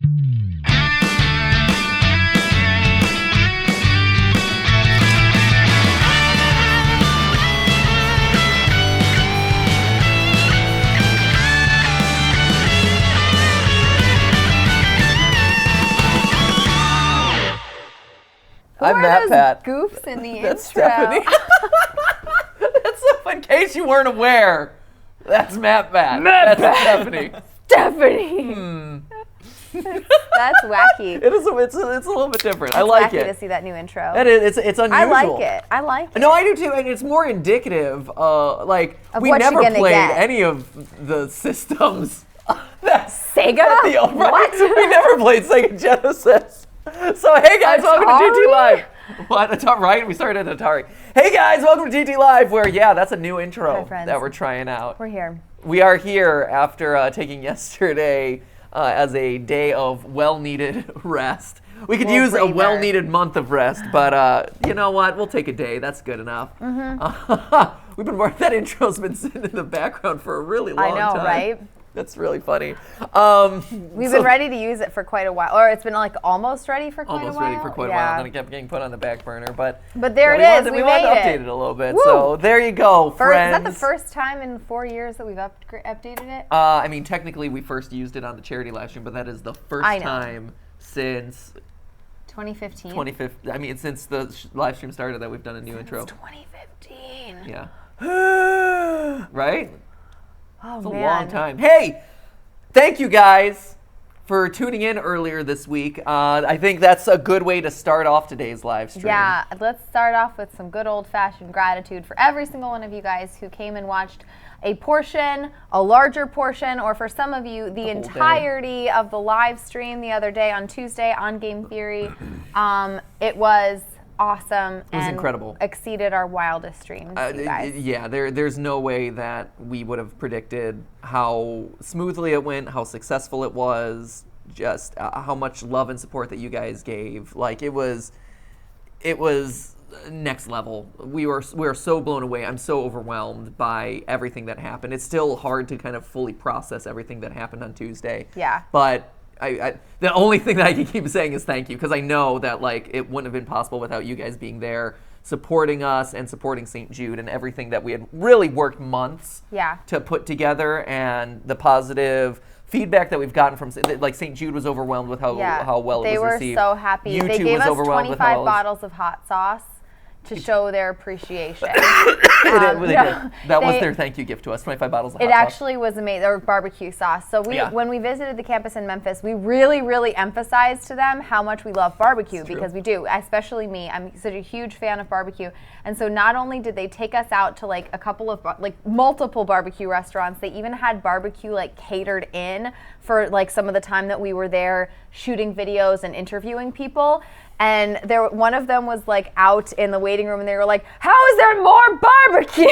I'm Matt Pat. Goofs in the That's intro. Stephanie. That's in case you weren't aware. That's Matt Pat. That's Stephanie. Stephanie. That's wacky. It's a little bit different. I It's like wacky it. to see that new intro. It's unusual. I like it. No, I do too, and it's more indicative. Of We what never you're gonna played get. any of the systems. Sega? What? We never played Sega Genesis. So hey guys, welcome to GTLive. What? Right? We started at Atari. Hey guys, welcome to GTLive, where that's a new intro that we're trying out. We're here. We are here after taking yesterday as a day of well-needed rest. We could use a well-needed month of rest, but you know what? We'll take a day. That's good enough. Mm-hmm. That intro's been sitting in the background for a really long time. I know, right? That's really funny. We've been ready to use it for quite a while, or it's been like almost ready for quite a while. Almost ready for quite a while, and then it kept getting put on the back burner. But there it is. We wanted to update it a little bit. Woo! So there you go, friends. Is that the first time in 4 years that we've updated it? I mean, technically, we first used it on the charity live stream, but that is the first time since 2015. 2015. I mean, since the live stream started that we've done a new intro. 2015. Yeah. Right? Oh, it's a man. long time. Hey, thank you guys for tuning in earlier this week. I think that's a good way to start off today's live stream. Yeah, let's start off with some good old-fashioned gratitude for every single one of you guys who came and watched a portion, a larger portion, or for some of you, the entirety of the live stream the other day on Tuesday on Game Theory. It was awesome. It was incredible. Exceeded our wildest dreams, you guys. Yeah, there's no way that we would have predicted how smoothly it went, how successful it was, just how much love and support that you guys gave. Like it was next level. We were so blown away. I'm so overwhelmed by everything that happened. It's still hard to kind of fully process everything that happened on Tuesday. Yeah. But the only thing that I can keep saying is thank you, because I know that it wouldn't have been possible without you guys being there, supporting us and supporting St. Jude and everything that we had really worked months to put together, and the positive feedback that we've gotten from St. Jude was overwhelmed with how well it was received. They were so happy. YouTube they gave was us overwhelmed 25 with bottles of hot sauce to show their appreciation. That was their thank you gift to us, 25 bottles of hot sauce. It actually was amazing. Or barbecue sauce. So when we visited the campus in Memphis, we really, really emphasized to them how much we love barbecue, because we do, especially me. I'm such a huge fan of barbecue. And so not only did they take us out to a couple of multiple barbecue restaurants, they even had barbecue catered in for some of the time that we were there shooting videos and interviewing people. And one of them was out in the waiting room, and they were like, "How is there more barbecue?"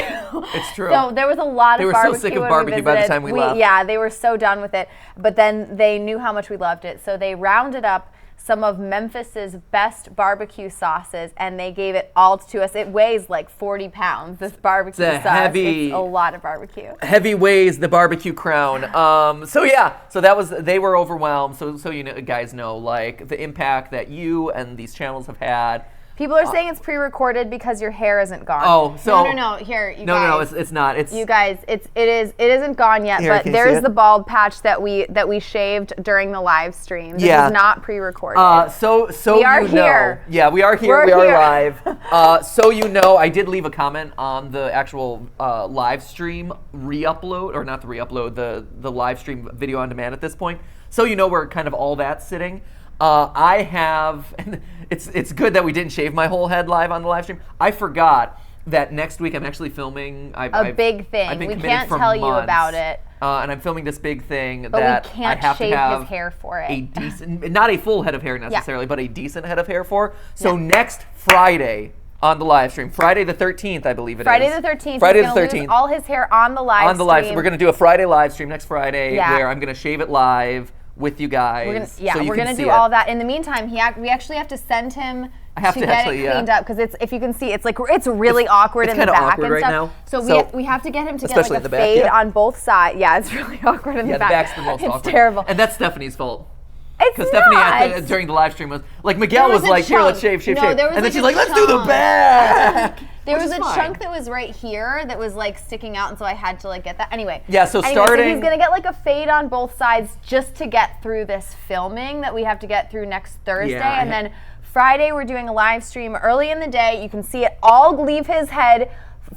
It's true. So there was a lot of barbecue. They were so sick of barbecue by the time we left. Yeah, they were so done with it. But then they knew how much we loved it, so they rounded up some of Memphis's best barbecue sauces, and they gave it all to us. It weighs 40 pounds, this barbecue sauce. It's a lot of barbecue. Heavy weighs the barbecue crown. They were overwhelmed. So you guys know the impact that you and these channels have had. People are saying it's pre-recorded because your hair isn't gone. Oh, so no. Here, you guys. No, it's not. It's you guys. It isn't gone yet. Here, but there's the bald patch that we shaved during the live stream. This is not pre-recorded. So we are here. Yeah, we are here. We are live. So I did leave a comment on the actual live stream re-upload, or not the re-upload, the live stream video on demand at this point. So where kind of all that's sitting. I have, and it's good that we didn't shave my whole head live on the live stream. I forgot that next week I'm actually filming a big thing. We can't tell you about it. And I'm filming this big thing but that we can't I have shave to have his hair for it. A decent, not a full head of hair necessarily, but a decent head of hair for. So next Friday on the live stream, Friday the 13th, I believe it is. Friday the 13th. Friday the 13th. Lose all his hair on the live stream. We're going to do a Friday live stream next Friday where I'm going to shave it live with you guys. We're gonna do all that. In the meantime, we actually have to send him to get it cleaned up, because if you can see, it's really awkward in the back and right stuff. Now. So we have to get him to get a fade on both sides. Yeah, it's really awkward in the back. Yeah, the back's the most awkward. It's terrible. And that's Stephanie's fault. Because Stephanie during the live stream was like, Miguel was like, here, let's shave. No, and then she's like, let's do the back. There was a chunk that was right here that was like sticking out, and so I had to like get that. Anyway. Yeah, so he's going to get like a fade on both sides just to get through this filming that we have to get through next Thursday. Yeah, and then Friday we're doing a live stream early in the day. You can see it all leave his head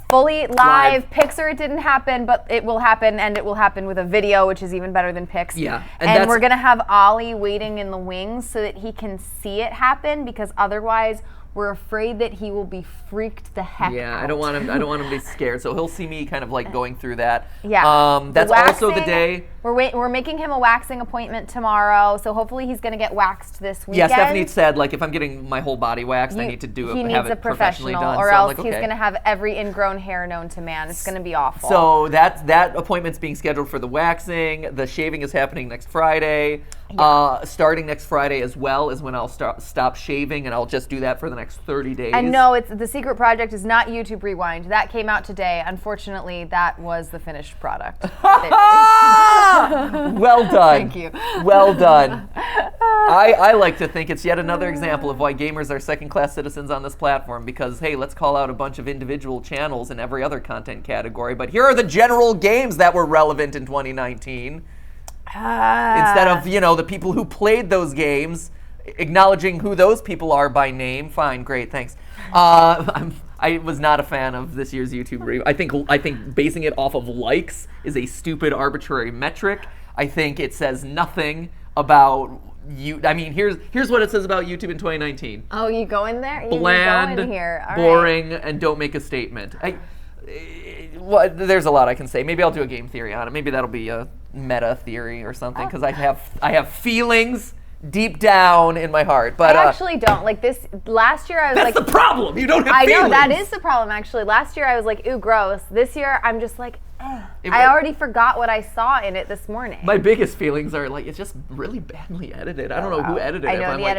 fully live. Pixar, it didn't happen, but it will happen, and it will happen with a video, which is even better than Pix. Yeah. And we're going to have Ollie waiting in the wings so that he can see it happen, because otherwise we're afraid that he will be freaked the heck out. Yeah, I don't want him to be scared. So he'll see me kind of like going through that. Yeah. That's also the day. We're making him a waxing appointment tomorrow, so hopefully he's going to get waxed this weekend. Yeah, Stephanie said, like, if I'm getting my whole body waxed, I need to have it professionally done. Or else he's going to have every ingrown hair known to man. It's going to be awful. So that appointment's being scheduled for the waxing. The shaving is happening next Friday. Yeah. Starting next Friday as well is when I'll stop shaving, and I'll just do that for the next 30 days. And no, the secret project is not YouTube Rewind. That came out today. Unfortunately, that was the finished product. Well done. Thank you. Well done. I like to think it's yet another example of why gamers are second-class citizens on this platform, because, hey, let's call out a bunch of individual channels in every other content category, but here are the general games that were relevant in 2019. Instead of, the people who played those games, acknowledging who those people are by name. Fine, great, thanks. I was not a fan of this year's YouTube review. I think basing it off of likes is a stupid, arbitrary metric. I think it says nothing about you. I mean, here's what it says about YouTube in 2019. Oh, you going there? Bland, going here. All boring, right. And don't make a statement. There's a lot I can say. Maybe I'll do a game theory on it. Maybe that'll be a meta theory or something, because I have feelings deep down in my heart. But I actually don't. Like this last year I was that's like, the problem. You don't have feelings. I know, that is the problem actually. Last year I was like, ooh, gross. This year I'm just like, I already forgot what I saw in it this morning. My biggest feelings are like, it's just really badly edited. I don't know who edited it. I know, I'm like,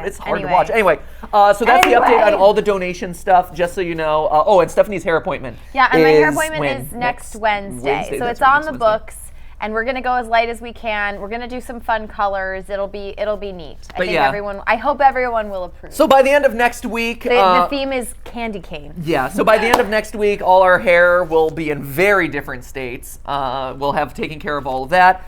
it's hard to watch. Anyway, so that's the update on all the donation stuff, just so you know. And Stephanie's hair appointment. Yeah, and my hair appointment is next Wednesday. So it's on the books. And we're gonna go as light as we can. We're gonna do some fun colors. It'll be neat. I hope everyone will approve. So by the end of next week, the theme is candy cane. Yeah. So by the end of next week, all our hair will be in very different states. We'll have taken care of all of that.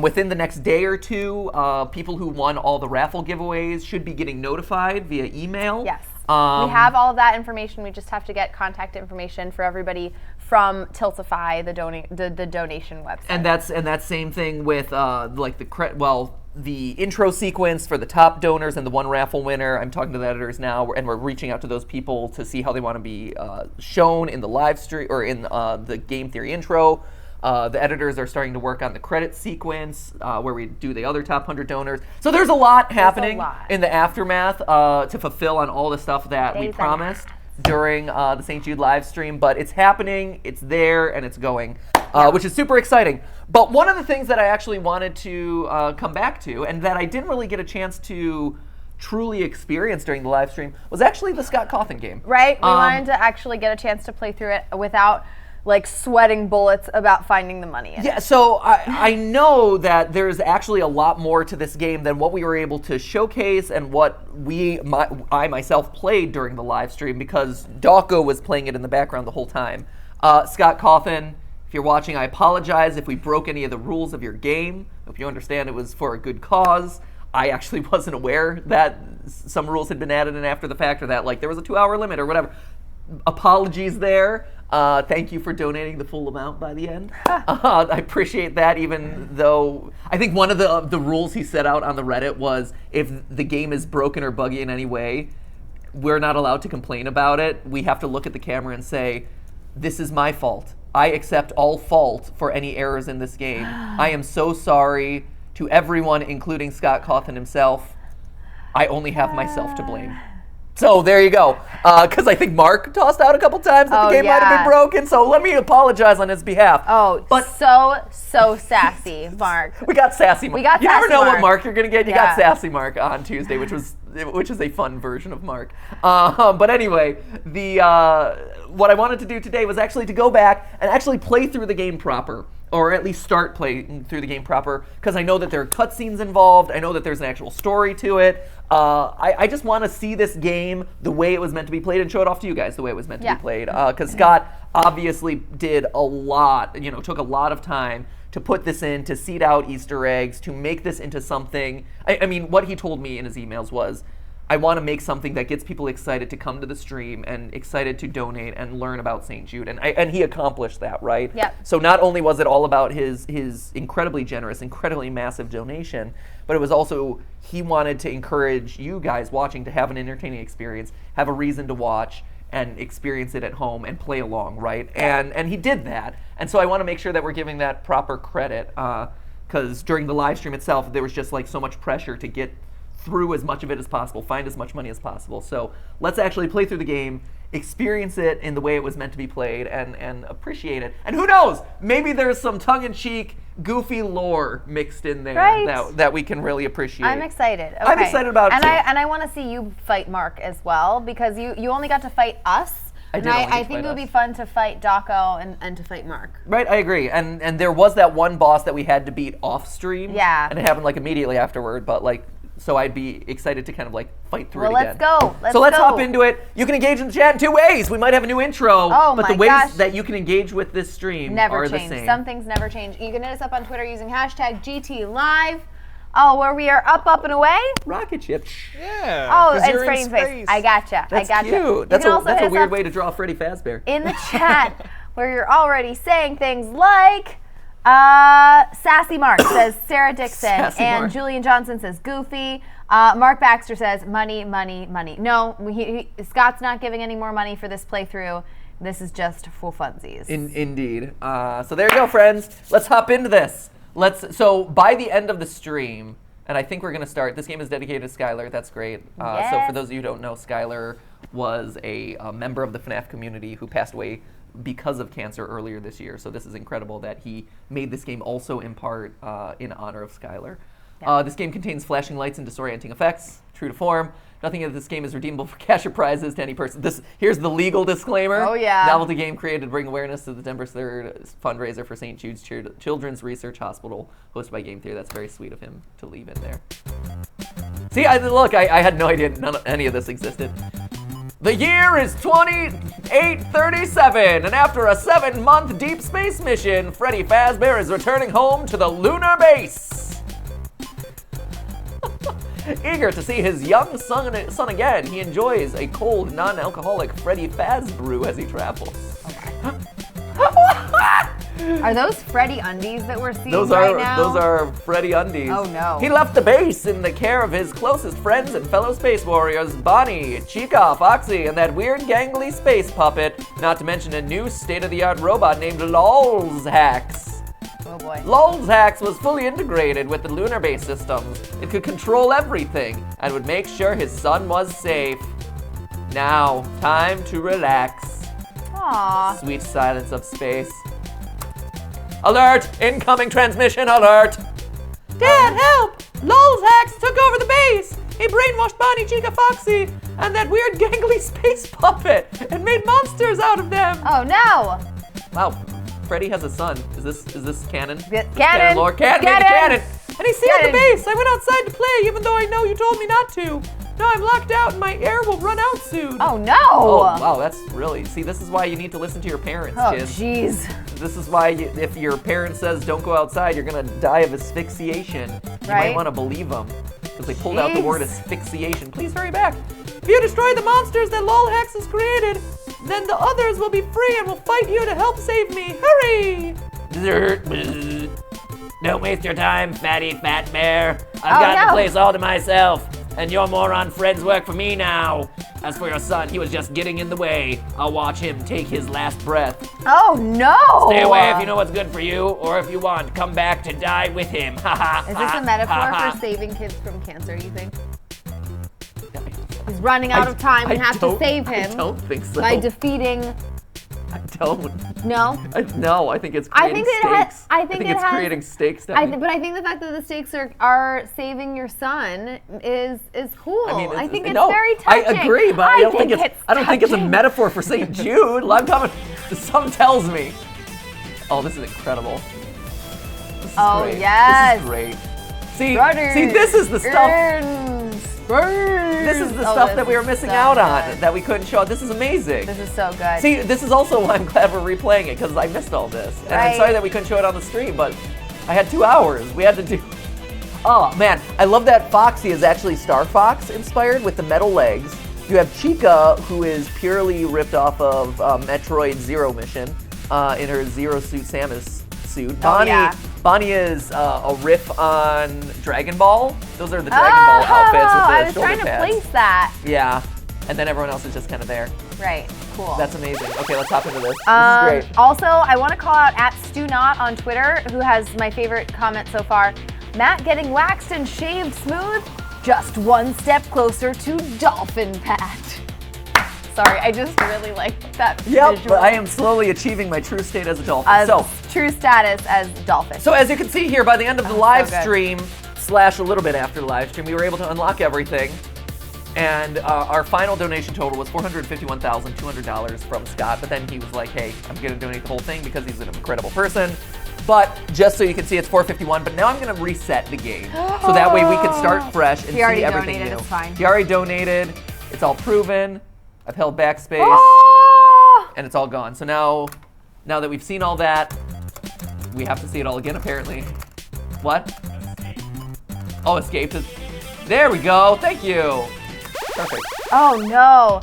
Within the next day or two, people who won all the raffle giveaways should be getting notified via email. Yes. We have all of that information. We just have to get contact information for everybody from Tiltify, the donation website. And that same thing with the intro sequence for the top donors and the one raffle winner. I'm talking to the editors now, and we're reaching out to those people to see how they want to be shown in the live stream or in the game theory intro. The editors are starting to work on the credit sequence where we do the other top 100 donors. So there's a lot happening in the aftermath to fulfill on all the stuff that we promised during the St. Jude live stream. But it's happening, it's there, and it's going, which is super exciting. But one of the things that I actually wanted to come back to, and that I didn't really get a chance to truly experience during the live stream, was actually the Scott Cawthon game. Right, we wanted to actually get a chance to play through it without like sweating bullets about finding the money in it. Yeah, so I know that there's actually a lot more to this game than what we were able to showcase and what I myself played during the live stream, because Dawko was playing it in the background the whole time. Scott Cawthon, if you're watching, I apologize if we broke any of the rules of your game. I hope you understand it was for a good cause. I actually wasn't aware that some rules had been added in after the fact, or that like there was a 2-hour limit or whatever. Apologies there. Thank you for donating the full amount by the end. I appreciate that, even though I think one of the rules he set out on the Reddit was if the game is broken or buggy in any way, we're not allowed to complain about it. We have to look at the camera and say, this is my fault. I accept all fault for any errors in this game. I am so sorry to everyone, including Scott Cawthon himself. I only have myself to blame. So there you go. Because I think Mark tossed out a couple times that the game might have been broken. So let me apologize on his behalf. But so sassy, Mark. We got sassy Mark. You never know what Mark you're gonna get. You got sassy Mark on Tuesday, which is a fun version of Mark. But anyway, what I wanted to do today was actually to go back and actually play through the game proper. or at least start playing through the game proper, because I know that there are cutscenes involved. I know that there's an actual story to it. I just want to see this game the way it was meant to be played and show it off to you guys the way it was meant to be played. Because Scott obviously did a lot, took a lot of time to put this in, to seed out Easter eggs, to make this into something. I mean, what he told me in his emails was, I want to make something that gets people excited to come to the stream and excited to donate and learn about St. Jude. And he accomplished that, right? Yep. So not only was it all about his incredibly generous, incredibly massive donation, but it was also, he wanted to encourage you guys watching to have an entertaining experience, have a reason to watch, and experience it at home and play along, right? And he did that. And so I want to make sure that we're giving that proper credit, because during the live stream itself, there was just like so much pressure to get through as much of it as possible, find as much money as possible. So let's actually play through the game, experience it in the way it was meant to be played, and appreciate it. And who knows, maybe there's some tongue-in-cheek, goofy lore mixed in there that we can really appreciate. I'm excited. Okay. I'm excited about it too. And I want to see you fight Mark as well, because you only got to fight us. I think it would be fun to fight Daco and to fight Mark. Right, I agree. And there was that one boss that we had to beat off stream. Yeah. And it happened like immediately afterward, but like, so I'd be excited to kind of like fight through it again. Let's go. Let's hop into it. You can engage in the chat in 2 ways. We might have a new intro, but the ways that you can engage with this stream are the same. Some things never change. You can hit us up on Twitter using hashtag GTLive. Oh, where we are up and away? Rocket ship. Yeah. Oh, it's Freddy's face. I gotcha. That's cute. That's a weird way to draw Freddy Fazbear. In the chat, where you're already saying things like, Sassy Mark says Sarah Dixon, and Julian Johnson says Goofy. Mark Baxter says money, money, money. No, Scott's not giving any more money for this playthrough. This is just for funsies. Indeed. So there you go, friends. Let's hop into this. So by the end of the stream, and I think we're going to start, this game is dedicated to Skylar. That's great. So for those of you who don't know, Skylar was a member of the FNAF community who passed away because of cancer earlier this year. So this is incredible that he made this game also in part in honor of Skylar. This game contains flashing lights and disorienting effects, true to form. Nothing in this game is redeemable for cash or prizes to any person. Here's the legal disclaimer. Oh, yeah. Novelty game created to bring awareness to the December 3rd fundraiser for St. Jude's Children's Research Hospital, hosted by Game Theory. That's very sweet of him to leave in there. See, look, I had no idea any of this existed. The year is 2837, and after a 7-month deep space mission, Freddy Fazbear is returning home to the lunar base. Eager to see his young son again, he enjoys a cold, non-alcoholic Freddy Faz brew as he travels. Are those Freddy undies that we're seeing right now? Those are Freddy undies. Oh no. He left the base in the care of his closest friends and fellow space warriors, Bonnie, Chica, Foxy, and that weird gangly space puppet, not to mention a new state-of-the-art robot named Lolzhax. Oh boy. Lolzhax was fully integrated with the lunar base systems. It could control everything and would make sure his son was safe. Now, time to relax. Aww. Sweet silence of space. Alert! Incoming transmission alert! Dad, help! Lolzhax took over the base! He brainwashed Bonnie, Chica, Foxy, and that weird gangly space puppet and made monsters out of them! Oh no! Wow, Freddy has a son. Is this canon? Canon! Lord, canon! And he's here at the base! I went outside to play even though I know you told me not to! Now I'm locked out and my air will run out soon! Oh no! Oh, wow, that's really... See, this is why you need to listen to your parents, kids. Oh, jeez. This is why if your parent says don't go outside, you're gonna die of asphyxiation. You might want to believe them because they pulled out the word asphyxiation. Please hurry back. If you destroy the monsters that Lolzhax has created, then the others will be free and will fight you to help save me. Hurry! Don't waste your time, fatty fat bear. I've got the place all to myself, and your moron friends work for me now. As for your son, he was just getting in the way. I'll watch him take his last breath. Oh no! Stay away if you know what's good for you, or if you want, come back to die with him. Ha ha. Is this a metaphor for saving kids from cancer, you think? He's running out of time. We have to save him. I don't think so. By defeating... I don't. No? No, I think it's creating stakes. I think it's creating stakes. But I think the fact that the stakes are saving your son is cool. I think it's very touching. I agree, but I don't think it's a metaphor for St. Jude. Something tells me. Oh, this is incredible. Oh, yes. This is great. See, this is the stuff. This is the stuff that we were missing out on, that we couldn't show. This is amazing. This is so good. See, this is also why I'm glad we're replaying it, because I missed all this. And I'm sorry that we couldn't show it on the stream, but I had 2 hours. We had to do... Oh, man. I love that Foxy is actually Star Fox inspired with the metal legs. You have Chica, who is purely ripped off of Metroid Zero Mission in her Zero Suit Samus suit. Bonnie is a riff on Dragon Ball. Those are the Dragon Ball outfits with the I was shoulder trying to pads. place that. Yeah, and then everyone else is just kind of there. Right, cool. That's amazing. Okay, let's hop into this. This is great. Also, I want to call out @StuNot on Twitter, who has my favorite comment so far. Matt getting waxed and shaved smooth, just one step closer to Dolphin Pat. Sorry, I just really like that visual. But I am slowly achieving my true state as a dolphin. True status as dolphin. So as you can see here, by the end of the live stream, / a little bit after the live stream, we were able to unlock everything. And our final donation total was $451,200 from Scott. But then he was like, hey, I'm going to donate the whole thing because he's an incredible person. But just so you can see, it's 451. But now I'm going to reset the game. So that way we can start fresh and see everything new. It's fine. He already donated. It's all proven. I've held backspace. And it's all gone. So now that we've seen all that, we have to see it all again, apparently. What? Oh, escaped. There we go. Thank you. Perfect. Oh, no.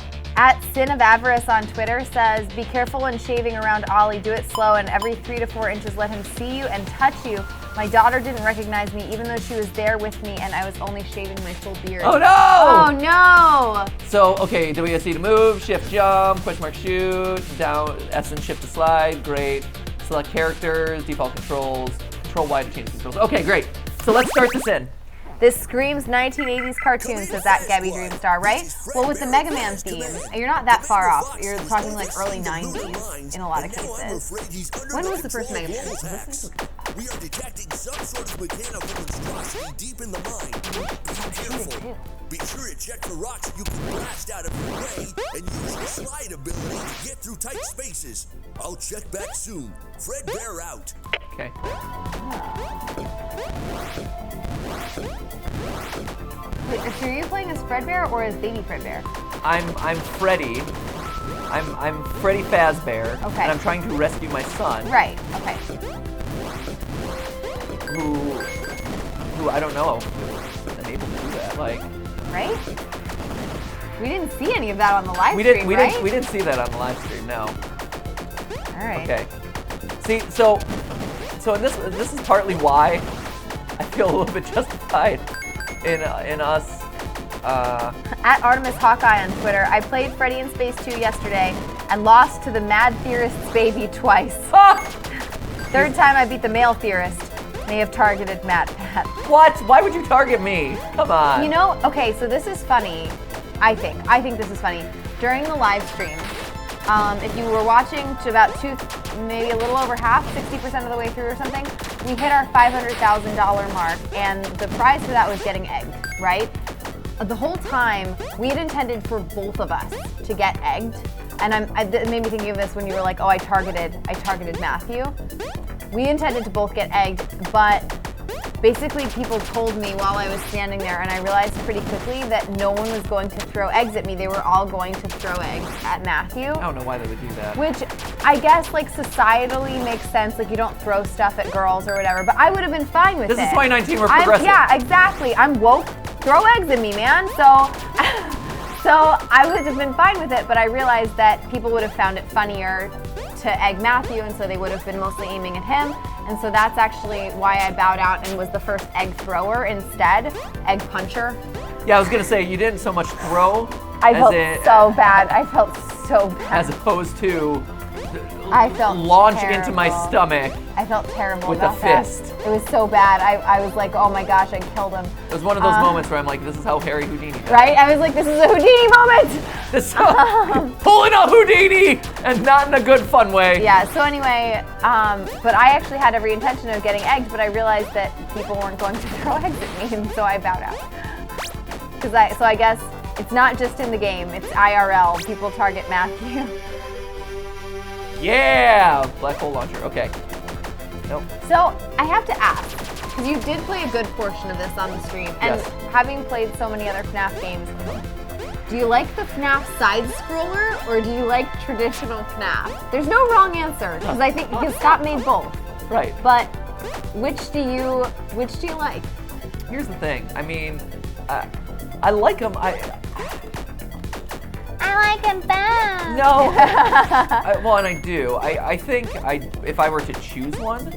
@Sin of Avarice on Twitter says, be careful when shaving around Ollie. Do it slow, and every 3 to 4 inches let him see you and touch you. My daughter didn't recognize me, even though she was there with me, and I was only shaving my full beard. Oh, no! Oh, no! So, okay, WSD to move, shift jump, push mark shoot, down, S and shift to slide, great. Select characters, default controls, control Y to change controls. Okay, great. So let's start this in. This screams 1980s cartoon, says that Gabby Dreamstar, right? Well, with the Mega Man theme, you're not that far off. You're talking like early 90s in a lot of cases. When was the first Mega Man? We are detecting some sort of mechanical monstrosity deep in the mine. Be careful. Be sure to check for rocks you can blast out of your way and use your slide ability to get through tight spaces. I'll check back soon. Fred Bear out. Okay. Wait, so are you playing as Fredbear or as Baby Fredbear? I'm Freddy. I'm Freddy Fazbear. Okay. And I'm trying to rescue my son. Right. Okay. Who I don't know is unable to do that. Like. Right? We didn't see any of that on the live We stream, right? didn't see that on the live stream. No. All right. Okay. See, so this is partly why I feel a little bit justified in us. @Artemis Hawkeye on Twitter, I played Freddy in Space 2 yesterday and lost to the Mad Theorist's baby twice. Third time I beat the male theorist. May have targeted Matt Pat. What? Why would you target me? Come on. You know, okay, so this is funny. I think this is funny. During the live stream, if you were watching to about maybe a little over half, 60% of the way through or something, we hit our $500,000 mark, and the prize for that was getting egged, right? The whole time, we had intended for both of us to get egged, and it made me think of this when you were like, oh, I targeted Matthew. We intended to both get egged, but basically people told me while I was standing there, and I realized pretty quickly that no one was going to throw eggs at me. They were all going to throw eggs at Matthew. I don't know why they would do that. Which I guess like societally makes sense. Like you don't throw stuff at girls or whatever, but I would have been fine with it. This is 2019, we're progressive. Yeah, exactly. I'm woke. Throw eggs at me, man. So I would have been fine with it, but I realized that people would have found it funnier to egg Matthew, and so they would have been mostly aiming at him. And so that's actually why I bowed out and was the first egg thrower instead, egg puncher. Yeah, I was gonna say, you didn't so much throw. I felt so bad. I felt so bad. As opposed to launch terrible into my stomach. I felt terrible with about a fist. That. It was so bad. I was like, oh my gosh, I killed him. It was one of those moments where I'm like, this is how Harry Houdini does. Right? I was like, this is a Houdini moment. This pulling a Houdini, and not in a good fun way. Yeah. So anyway, but I actually had every intention of getting eggs, but I realized that people weren't going to throw eggs at me, and so I bowed out. So I guess it's not just in the game; it's IRL. People target Matthew. Yeah, black hole launcher. Okay. Nope. So I have to ask, because you did play a good portion of this on the stream, and Yes. having played so many other FNAF games, do you like the FNAF side scroller or do you like traditional FNAF? There's no wrong answer, because I think because Scott made both. Right. But which do you like? Here's the thing. I mean, I like them. I like him best. No. Well, and I do. I think if I were to choose one.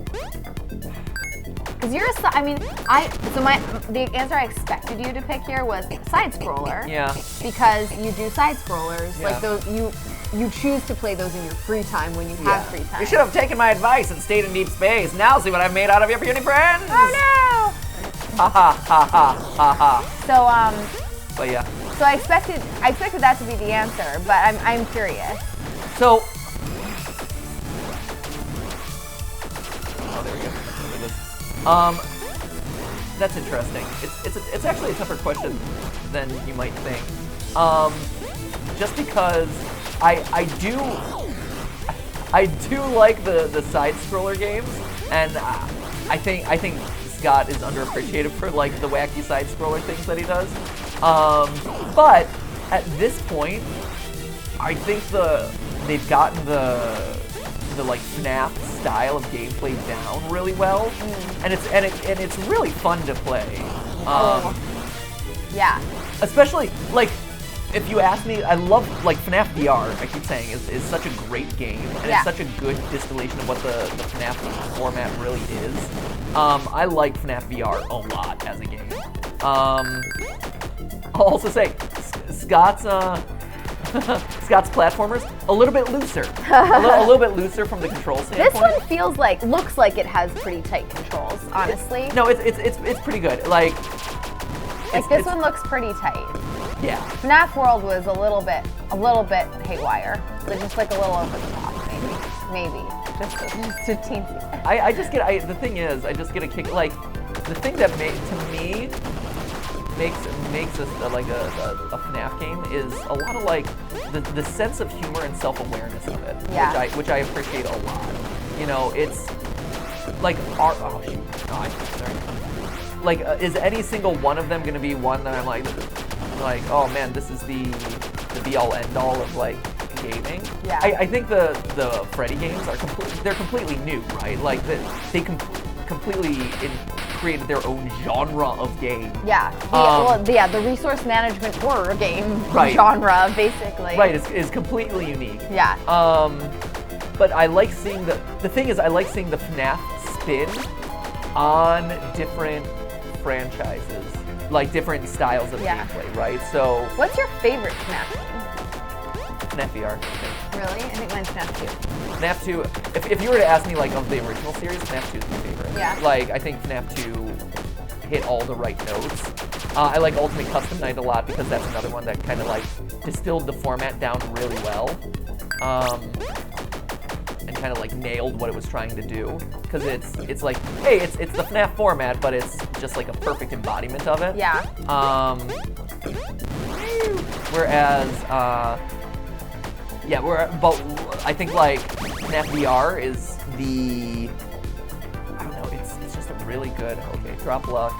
Because you're the answer I expected you to pick here was side scroller. Yeah. Because you do side scrollers, Yeah. like those you choose to play those in your free time when you have free time. You should have taken my advice and stayed in deep space. Now see what I've made out of your puny friends. Oh no! Ha ha ha ha ha ha. So But yeah. so I expected that to be the answer, but I'm curious. So. Oh, there we go. Look at this. That's interesting. It's actually a tougher question than you might think. Just because I do like the side scroller games, and I think Scott is underappreciated for like the wacky side scroller things that he does. But at this point, I think they've gotten the like FNAF style of gameplay down really well, and it's really fun to play. Yeah. Especially like if you ask me, I love like FNAF VR. I keep saying is such a great game, and it's such a good distillation of what the FNAF format really is. I like FNAF VR a lot as a game. I'll also say Scott's platformers a little bit looser, a little bit looser from the control standpoint. This one looks like it has pretty tight controls, honestly. No, it's pretty good. Like this one looks pretty tight. Yeah. FNAF World was a little bit haywire, so just like a little over the top, maybe just a teensy. The thing is, I just get a kick. Like the thing that to me makes us like a FNAF game is a lot of like the sense of humor and self-awareness of it, which I appreciate a lot. You know, it's like is any single one of them going to be one that I'm like, oh man, this is the be-all end-all of like gaming? Yeah. I think the Freddy games are completely new, right? Like they completely created their own genre of game. Yeah. The resource management horror game genre, basically. Right, is completely unique. Yeah. But I like seeing the thing is I like seeing the FNAF spin on different franchises, like different styles of gameplay, right? So. What's your favorite FNAF game? FNAF VR. Really? I think mine's FNAF 2. FNAF 2, if you were to ask me like of the original series, FNAF 2 is my favorite. Yeah. Like I think FNAF 2 hit all the right notes. I like Ultimate Custom Night a lot because that's another one that kind of like distilled the format down really well. And kind of like nailed what it was trying to do, because it's like, hey, it's the FNAF format, but it's just like a perfect embodiment of it. Yeah. Whereas, but I think like FNAF VR is I don't know, it's just a really good. Okay, drop luck,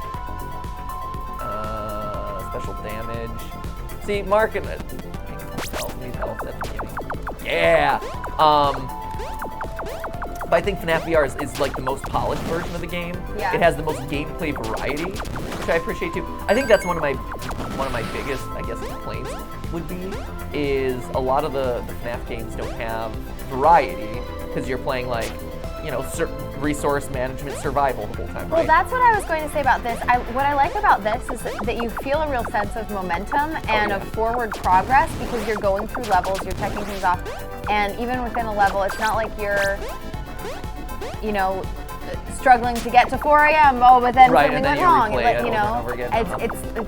special damage. See, Mark and need help at the beginning. Yeah. But I think FNAF VR is like the most polished version of the game. Yeah. It has the most gameplay variety, which I appreciate too. I think that's one of my biggest, I guess, complaints would be is a lot of the FNAF games don't have variety because you're playing like, you know, resource management survival the whole time, right? Well, that's what I was going to say about this. What I like about this is that you feel a real sense of momentum and of forward progress because you're going through levels, you're checking things off, and even within a level, it's not like you're, you know, struggling to get to 4 a.m. Oh, but then something went wrong. It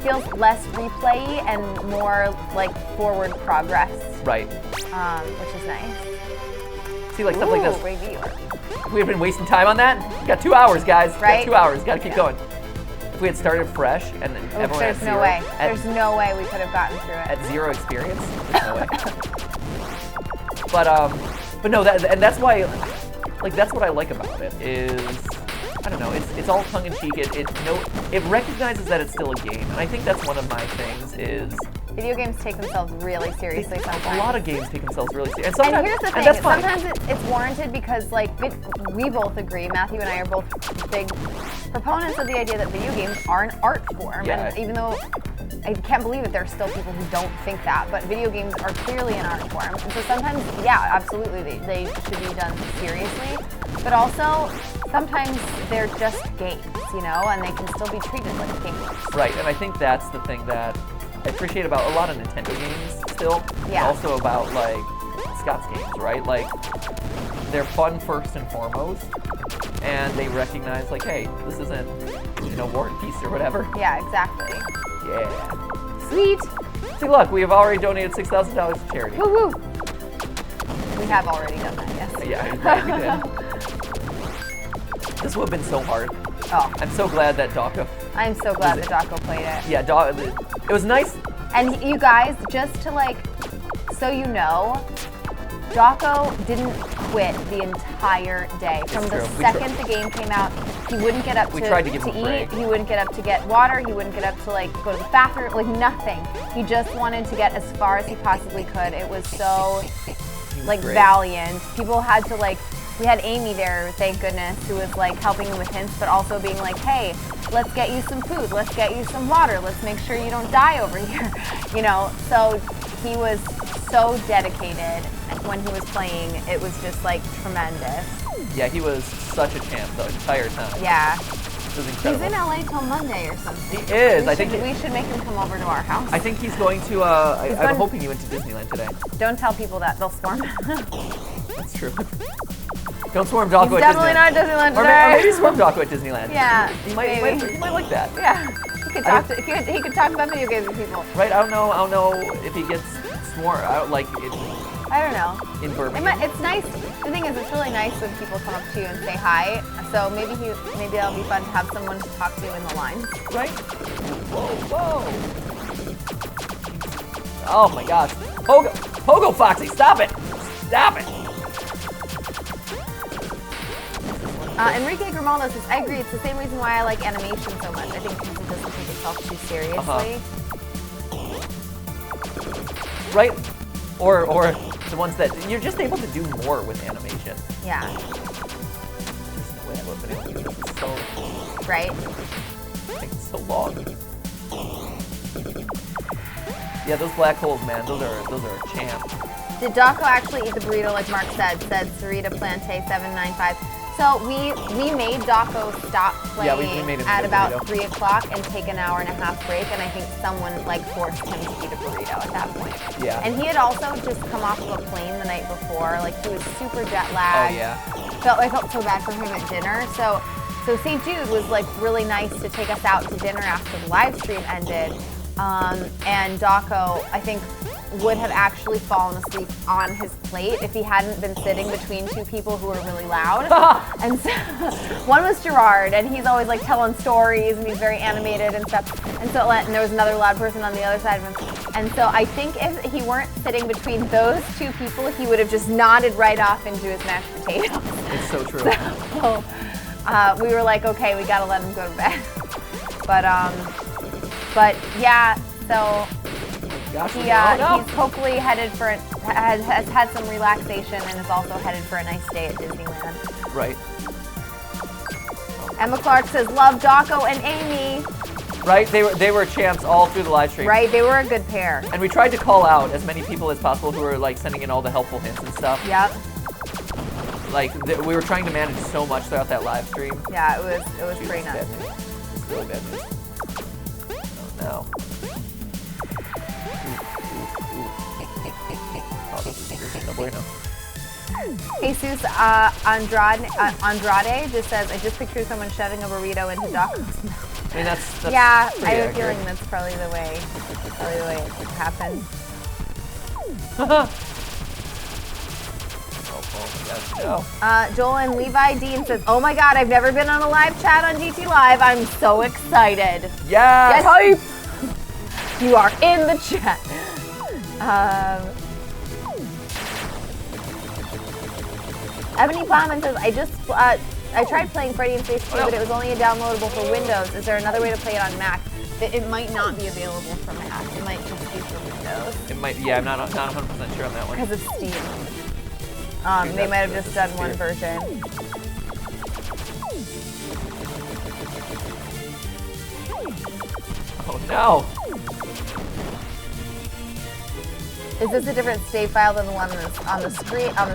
feels less replay and more like forward progress. Right. Which is nice. See, like stuff like this. Review. We've been wasting time on that. We got 2 hours, guys. Right? Got 2 hours. Got to keep going. If we had started fresh and everyone there's had no way. There's no way we could have gotten through it. At zero experience, there's no way. But no, that's why like that's what I like about it is, I don't know, it's all tongue-in-cheek. It recognizes that it's still a game, and I think that's one of my things is video games take themselves really seriously sometimes. a lot of games take themselves really seriously, and here's the thing: that's fine. sometimes it's warranted because like we both agree. Matthew and I are both big proponents of the idea that video games are an art form, Yeah. and even though I can't believe that there are still people who don't think that, but video games are clearly an art form. And so sometimes, yeah, absolutely, they should be done seriously, but also sometimes they're just games, you know, and they can still be treated like games. Right, and I think that's the thing that I appreciate about a lot of Nintendo games still. Yeah. Also about like Scott's games, right? Like they're fun first and foremost, and they recognize like, hey, this isn't, you know, War and Peace or whatever. Yeah, exactly. Yeah. Sweet. See, look, we have already donated $6,000 to charity. Woo woo. We have already done that, yes. Yeah, we did. This would have been so hard. Oh, I'm so glad that Dawko. I'm so glad that Dawko played it. Yeah, it was nice. And you guys, just to like, so you know, Dawko didn't quit the entire day. From the true. second the game came out, he wouldn't get up We to tried to give him a eat. break. He wouldn't get up to get water. He wouldn't get up to like go to the bathroom. Like nothing. He just wanted to get as far as he possibly could. It was so like great. valiant. People had to like. We had Amy there, thank goodness, who was like helping him with hints, but also being like, hey, let's get you some food, let's get you some water, let's make sure you don't die over here, you know? So he was so dedicated when he was playing. It was just like tremendous. Yeah, he was such a champ the entire time. Yeah. It was He's incredible. in LA till Monday or something. He is. We should make him come over to our house. I think he's going to. I'm hoping he went to Disneyland today. Don't tell people that, they'll swarm. That's true. Don't swarm Dawko He's at definitely Disneyland. not at Disneyland Or today. maybe swarm Dawko at Disneyland. Yeah, He might like that. Yeah. He could talk about video games with people. Right? I don't know if he gets swarmed. I don't know. In Birmingham. It's nice. The thing is, it's really nice when people come up to you and say hi. So maybe that'll be fun to have someone to talk to in the lines. Right? Whoa. Oh my gosh. Pogo Foxy, stop it! Stop it! Enrique Grimaldo says, I agree, it's the same reason why I like animation so much. I think because it doesn't take itself too seriously. Right? Or the ones that you're just able to do more with animation. Yeah. There's no way I would have been able to do this. It's so Right? it takes so long. Yeah, those black holes, man, those are a champ. Did Dawko actually eat the burrito like Mark said Sarita Plante 795. So we made Dawko stop playing we made him at eat a about burrito. 3 o'clock and take an hour and a half break, and I think someone like forced him to eat a burrito at that point. Yeah. And he had also just come off of a plane the night before, like he was super jet lagged. Oh yeah. I felt so bad for him at dinner. So St. Jude was like really nice to take us out to dinner after the live stream ended. And Dawko, I think, would have actually fallen asleep on his plate if he hadn't been sitting between two people who were really loud. And so, one was Gerard, and he's always like telling stories, and he's very animated and stuff. And there was another loud person on the other side of him. And so I think if he weren't sitting between those two people, he would have just nodded right off into his mashed potatoes. It's so true. So we were like, okay, we gotta let him go to bed. But yeah, so he's hopefully headed for has had some relaxation and is also headed for a nice day at Disneyland. Right. Emma Clark says, love Dawko and Amy. Right? They were champs all through the live stream. Right, they were a good pair. And we tried to call out as many people as possible who were like sending in all the helpful hints and stuff. Yep. Like we were trying to manage so much throughout that live stream. Yeah, it was pretty nuts. Bad news. It's really bad news. Oh no. Oh, this is no bueno. Jesus Andrade just says, I just pictured someone shoving a burrito into Dawko's mouth. I mean, that's yeah, pretty I have a accurate. feeling that's probably the way it happened. No. Joel and Levi Dean says, oh my god, I've never been on a live chat on GTLive. I'm so excited. Yes! Get hype! You are in the chat. Ebony Plowman says, I tried playing Freddy in Space 2, but it was only a downloadable for Windows. Is there another way to play it on Mac? It might not be available for Mac. It might just be for Windows. It might, yeah, I'm not 100% sure on that one. Because of Steam. They might have just done one version. Oh no! Is this a different save file than the one on the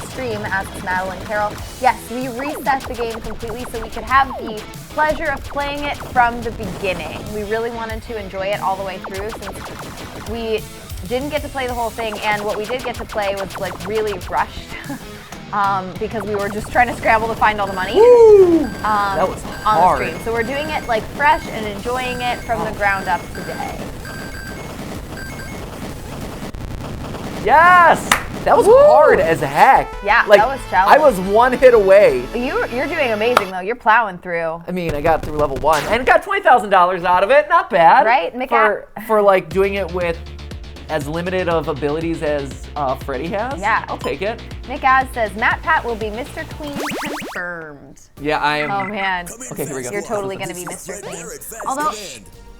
stream? Asks Madeline Carroll. Yes, we reset the game completely so we could have the pleasure of playing it from the beginning. We really wanted to enjoy it all the way through since we didn't get to play the whole thing, and what we did get to play was like really rushed because we were just trying to scramble to find all the money. That was on hard. the stream. So we're doing it like fresh and enjoying it from the ground up today. Yes! That was hard as heck. Yeah, like, that was challenging. I was one hit away. You're doing amazing though. You're plowing through. I mean, I got through level 1 and got $20,000 out of it. Not bad. Right? For like doing it with as limited of abilities as Freddy has. Yeah. I'll take it. Nick Az says, Matt Pat will be Mr. Clean confirmed. Yeah, I am. Oh man. Okay, here we go. You're totally going to be Mr. Clean. Although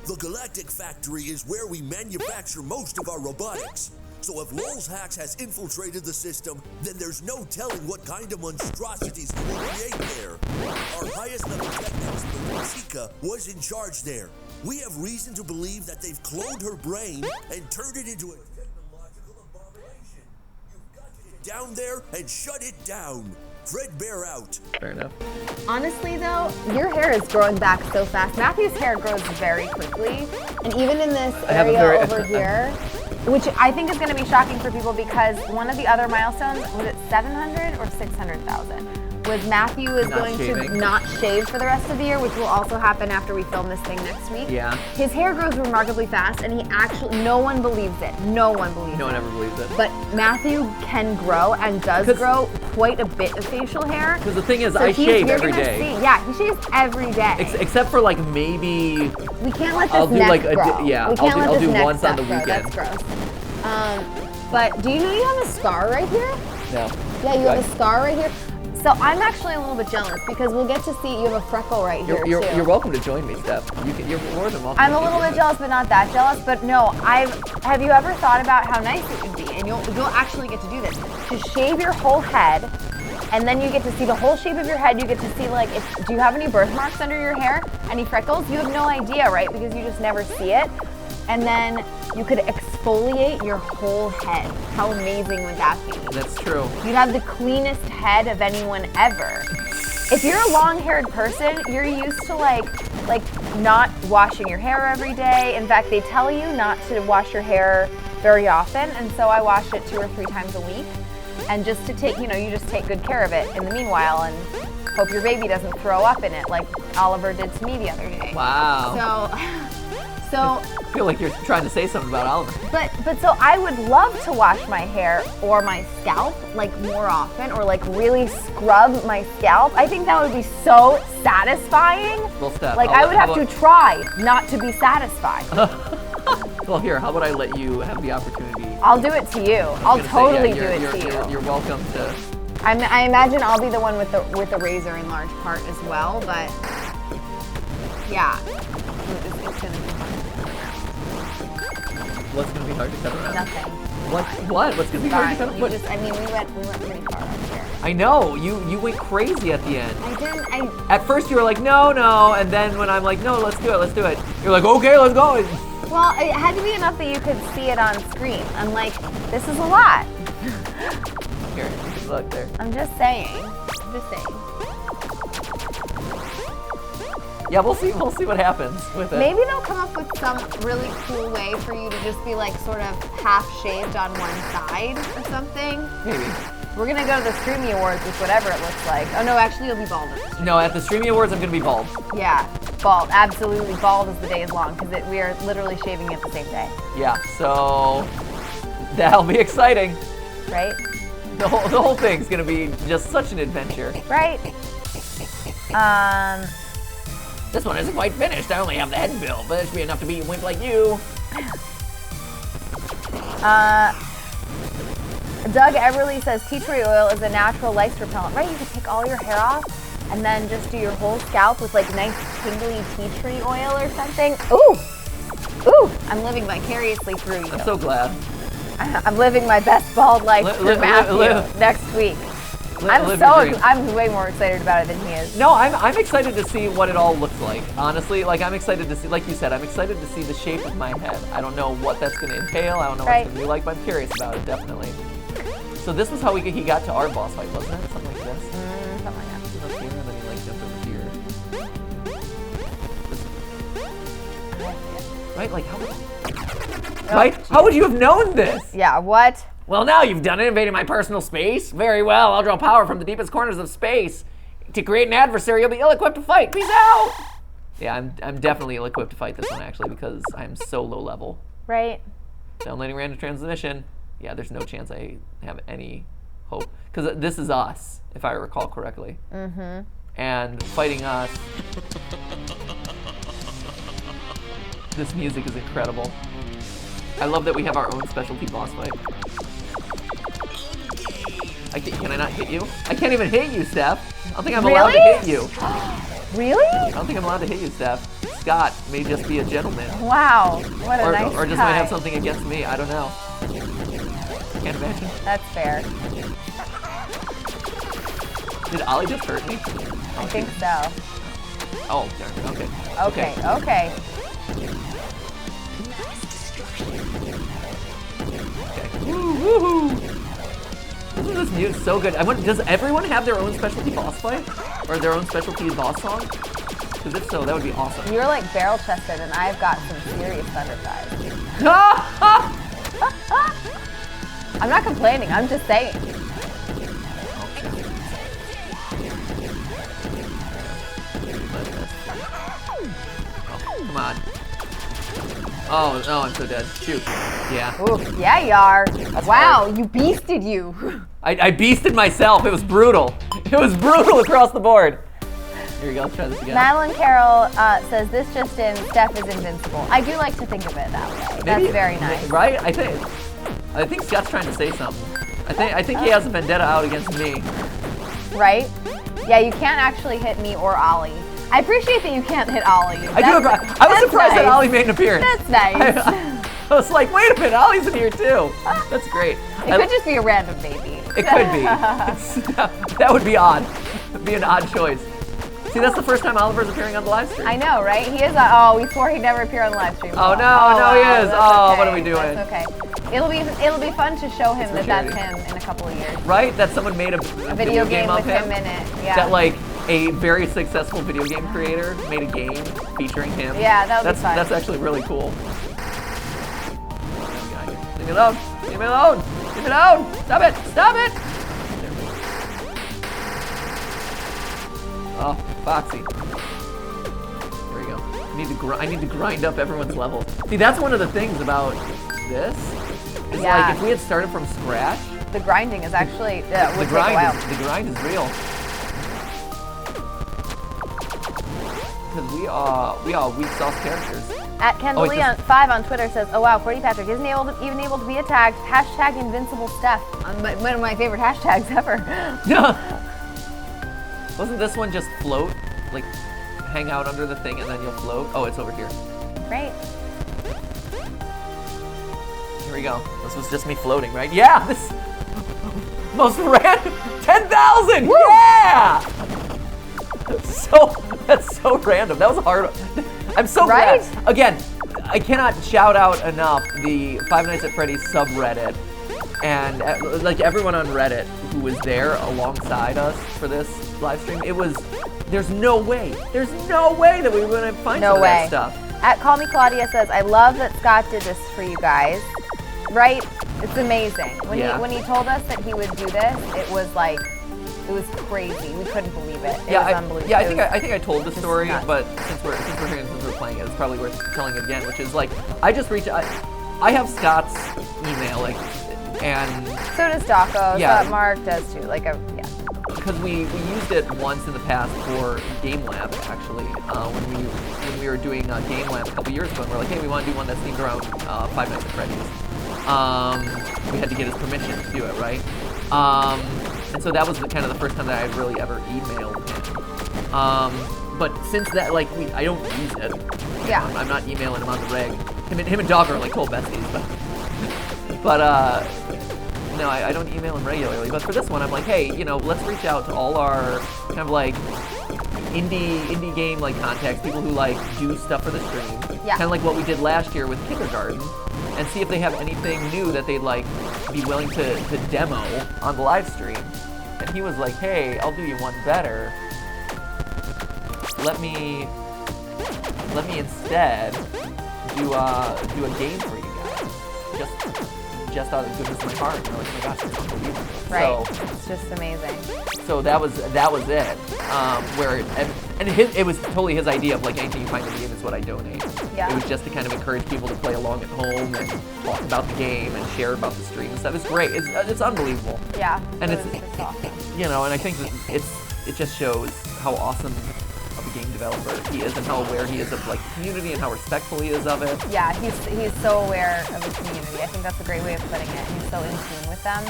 the Galactic Factory is where we manufacture most of our robotics. So if Lowell's Hacks has infiltrated the system, then there's no telling what kind of monstrosities he will create there. Our highest level tech expert, Chica, was in charge there. We have reason to believe that they've cloned her brain and turned it into a technological abomination. You've got to get down there and shut it down. Fred Bear out. Fair enough. Honestly though, your hair is growing back so fast. Matthew's hair grows very quickly. And even in this area over here, which I think is going to be shocking for people because one of the other milestones, was it 700 or 600,000? Was Matthew is going to not shave for the rest of the year, which will also happen after we film this thing next week. Yeah. His hair grows remarkably fast, and he actually, no one believes it. No one believes it. No one ever believes it. But Matthew can grow and does grow quite a bit of facial hair. Because the thing is, I shave every day. Yeah, he shaves every day. Except for like maybe. We can't let this neck grow. Yeah, we can't I'll do neck once on the grow. weekend. That's gross. But do you know you have a scar right here? No. Yeah, you have a scar right here. So I'm actually a little bit jealous because we'll get to see you have a freckle right here too. You're welcome to join me, Steph. You're more than welcome. I'm a little bit jealous, but not that jealous. But no, have you ever thought about how nice it would be? And you'll actually get to do this. To shave your whole head, and then you get to see the whole shape of your head. You get to see like, do you have any birthmarks under your hair? Any freckles? You have no idea, right? Because you just never see it. And then you could exfoliate your whole head. How amazing would that be? That's true. You'd have the cleanest head of anyone ever. If you're a long-haired person, you're used to like not washing your hair every day. In fact, they tell you not to wash your hair very often, and so I wash it 2 or 3 times a week. And just to take, you just take good care of it in the meanwhile, and hope your baby doesn't throw up in it like Oliver did to me the other day. Wow. So I feel like you're trying to say something about Oliver. But so I would love to wash my hair or my scalp like more often, or like really scrub my scalp. I think that would be so satisfying. Well, Steph, like I would have to try not to be satisfied. Well, here, how about I let you have the opportunity? I'll do it to you. I'll totally do it to you. You're welcome to. I imagine I'll be the one with the razor in large part as well, but yeah, it's gonna be hard. What's gonna be hard to cut around? Nothing. What? What's gonna be hard to cut around? We went pretty far up here. I know. You went crazy at the end. I didn't. At first you were like, no, and then when I'm like, no, let's do it. You're like, okay, let's go. Well, it had to be enough that you could see it on screen. I'm like, this is a lot. Here, look there. I'm just saying. Yeah, we'll see what happens with it. Maybe they'll come up with some really cool way for you to just be like sort of half shaved on one side or something. Maybe. We're gonna go to the Streamy Awards with whatever it looks like. Oh no, actually you'll be bald. No, at the Streamy Awards I'm gonna be bald. Yeah, bald. Absolutely bald as the day is long because we are literally shaving it the same day. Yeah, so that'll be exciting. Right? The whole thing's gonna be just such an adventure. Right. This one isn't quite finished. I only have the head built, but it should be enough to beat a wimp like you. Doug Everly says tea tree oil is a natural lice repellent. Right, you could take all your hair off and then just do your whole scalp with like nice tingly tea tree oil or something. Ooh, ooh, I'm living vicariously through you. I'm so glad. I'm living my best bald life through Matthew next week. I'm way more excited about it than he is. No, I'm excited to see what it all looks like. Honestly, like I'm excited to see, like you said, I'm excited to see the shape of my head. I don't know what that's going to entail. I don't know what it's going to be like, but I'm curious about it, definitely. So this was how he got to our boss fight, wasn't it? Something like this? Something like that. Up here, and then he like jumped over here. Right? Like how? Right? How would you have known this? Yeah. What? Well, now you've done it, invading my personal space. Very well. I'll draw power from the deepest corners of space to create an adversary. You'll be ill-equipped to fight. Peace out. Yeah, I'm definitely ill-equipped to fight this one actually because I'm so low level. Right. Downloading random transmission. Yeah, there's no chance I have any hope because this is us, if I recall correctly. Mm-hmm. And fighting us. This music is incredible. I love that we have our own specialty boss fight. Can I not hit you? I can't even hit you, Steph. I don't think I'm allowed to hit you. Really? I don't think I'm allowed to hit you, Steph. Scott may just be a gentleman. Wow, what a nice Or just guy. might have something against me. I don't know. Can't imagine. That's fair. Did Ollie just hurt me? I think so. Oh, darn. Okay. Okay. Woo-hoo! Isn't this music so good? Does everyone have their own specialty boss fight? Or their own specialty boss song? Because if so, that would be awesome. You're like barrel chested and I've got some serious thunder thighs. I'm not complaining, I'm just saying. Come on. Oh, no, I'm so dead. Shoot. Yeah. Oof, yeah, you are. Wow, hard. You beasted you. I beasted myself. It was brutal. It was brutal across the board. Here we go. Let's try this again. Madeline Carroll says, this just in, Steph is invincible. I do like to think of it that way. That's very nice. Right? I think Scott's trying to say something. I think he has a vendetta out against me. Right? Yeah, you can't actually hit me or Ollie. I appreciate that you can't hit Ollie. I was surprised that Ollie made an appearance. That's nice. I was like, wait a minute, Ollie's in here too. That's great. It could just be a random baby. It could be. That would be odd. It'd be an odd choice. See, that's the first time Oliver's appearing on the live stream. I know, right? He is. Oh, we swore he'd never appear on the live stream. Oh no, he is. Oh, okay. What are we doing? That's okay. It'll be fun to show him that that's him in a couple of years. Right? That someone made a video game with of him in it. Yeah. That like a very successful video game creator made a game featuring him. Yeah, that would be fun. That's actually really cool. Leave me alone. Leave me alone. Leave me alone. Stop it. Stop it. Oh, Foxy. Here we go. I need to grind up everyone's levels. See, that's one of the things about this. Is like if we had started from scratch. The grinding is actually would take a while. The grind is real. Because we are weak sauce characters. At Kendall5 on Twitter says, oh wow, Freddy Patrick isn't even able to be attacked. Hashtag invincible Steph. One of my favorite hashtags ever. Wasn't this one just float? Like, hang out under the thing and then you'll float? Oh, it's over here. Great. Here we go. This was just me floating, right? Yeah! This most random 10,000! Yeah! That's so random. That was a hard one. I'm so glad. Again, I cannot shout out enough the Five Nights at Freddy's subreddit and like everyone on Reddit who was there alongside us for this live stream. There's no way that we wouldn't find some of that stuff. At Call Me Claudia says, I love that Scott did this for you guys. Right? It's amazing. When he told us that he would do this, it was crazy. We couldn't believe it. It was unbelievable. Yeah, I think I told the story, but since we're here and since we're playing it, it's probably worth telling it again. Which is like, I just reached out. I have Scott's email, like, and so does Daco. Yeah, so Mark does too. Like, because we used it once in the past for Game Lab actually. When we were doing Game Lab a couple years ago, and we're like, hey, we want to do one that's themed around Five Nights at Freddy's. We had to get his permission to do it, right? And so that was kind of the first time that I had really ever emailed him. But since that, like, I don't use it. Yeah. I'm not emailing him on the reg. Him and Dog are like cold besties, but no, I don't email him regularly. But for this one, I'm like, hey, you know, let's reach out to all our kind of like indie game like contacts, people who like do stuff for the stream. Yeah. Kind of like what we did last year with Kindergarten, and see if they have anything new that they'd like be willing to demo on the live stream. And he was like, hey, I'll do you one better. Let me instead do a game for you guys. Just out of the goodness of my heart. And I was like, oh my gosh, it's unbelievable. Right. So, it's just amazing. so that was it. It was totally his idea of like anything you find in the game is what I donate. Yeah. It was just to kind of encourage people to play along at home and talk about the game and share about the stream and stuff. It's great. It's unbelievable. Yeah. And it's awesome. You know, and I think that it just shows how awesome of a game developer he is and how aware he is of like the community and how respectful he is of it. Yeah, he's so aware of the community. I think that's a great way of putting it. He's so in tune with them,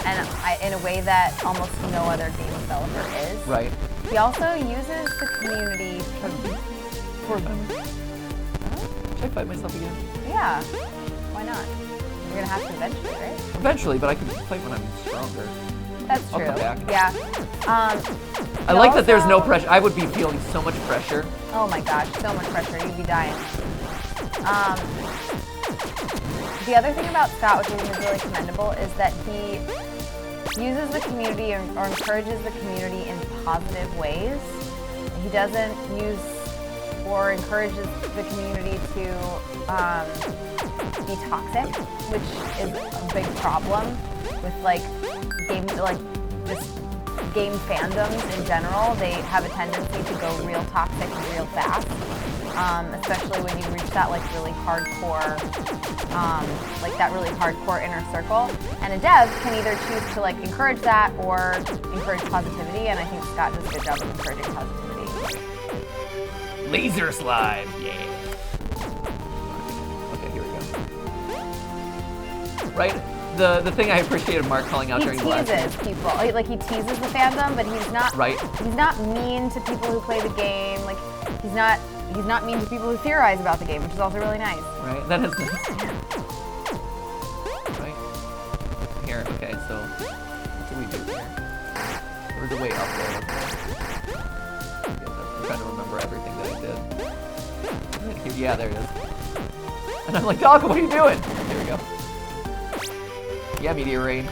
and in a way that almost no other game developer is. Right. He also uses the community for Should I fight myself again? yeah. Why not? You're gonna have to eventually, right? Eventually, but I can fight when I'm stronger. That's I'll true. come back. Yeah. I like that there's no pressure. I would be feeling so much pressure. Oh my gosh, so much pressure. You'd be dying. The other thing about Scott, which I think is really commendable, is that he uses the community or encourages the community in positive ways. He doesn't use or encourages the community to be toxic, which is a big problem with just game fandoms in general. They have a tendency to go real toxic real fast, especially when you reach that really hardcore inner circle. And a dev can either choose to encourage that or encourage positivity, and I think Scott does a good job of encouraging positivity. Laser slide, yeah. Okay, here we go. Right? The thing I appreciated Mark calling out during the last He teases people. He teases the fandom, but he's not. Right. He's not mean to people who play the game. He's not mean to people who theorize about the game, which is also really nice. Right. That is nice. Right. Here. Okay. So what do we do here? There's a way up there. I'm trying to remember everything that I did. Yeah, there it is. And I'm like, Dog, what are you doing? There we go. Yeah, Meteor Rain.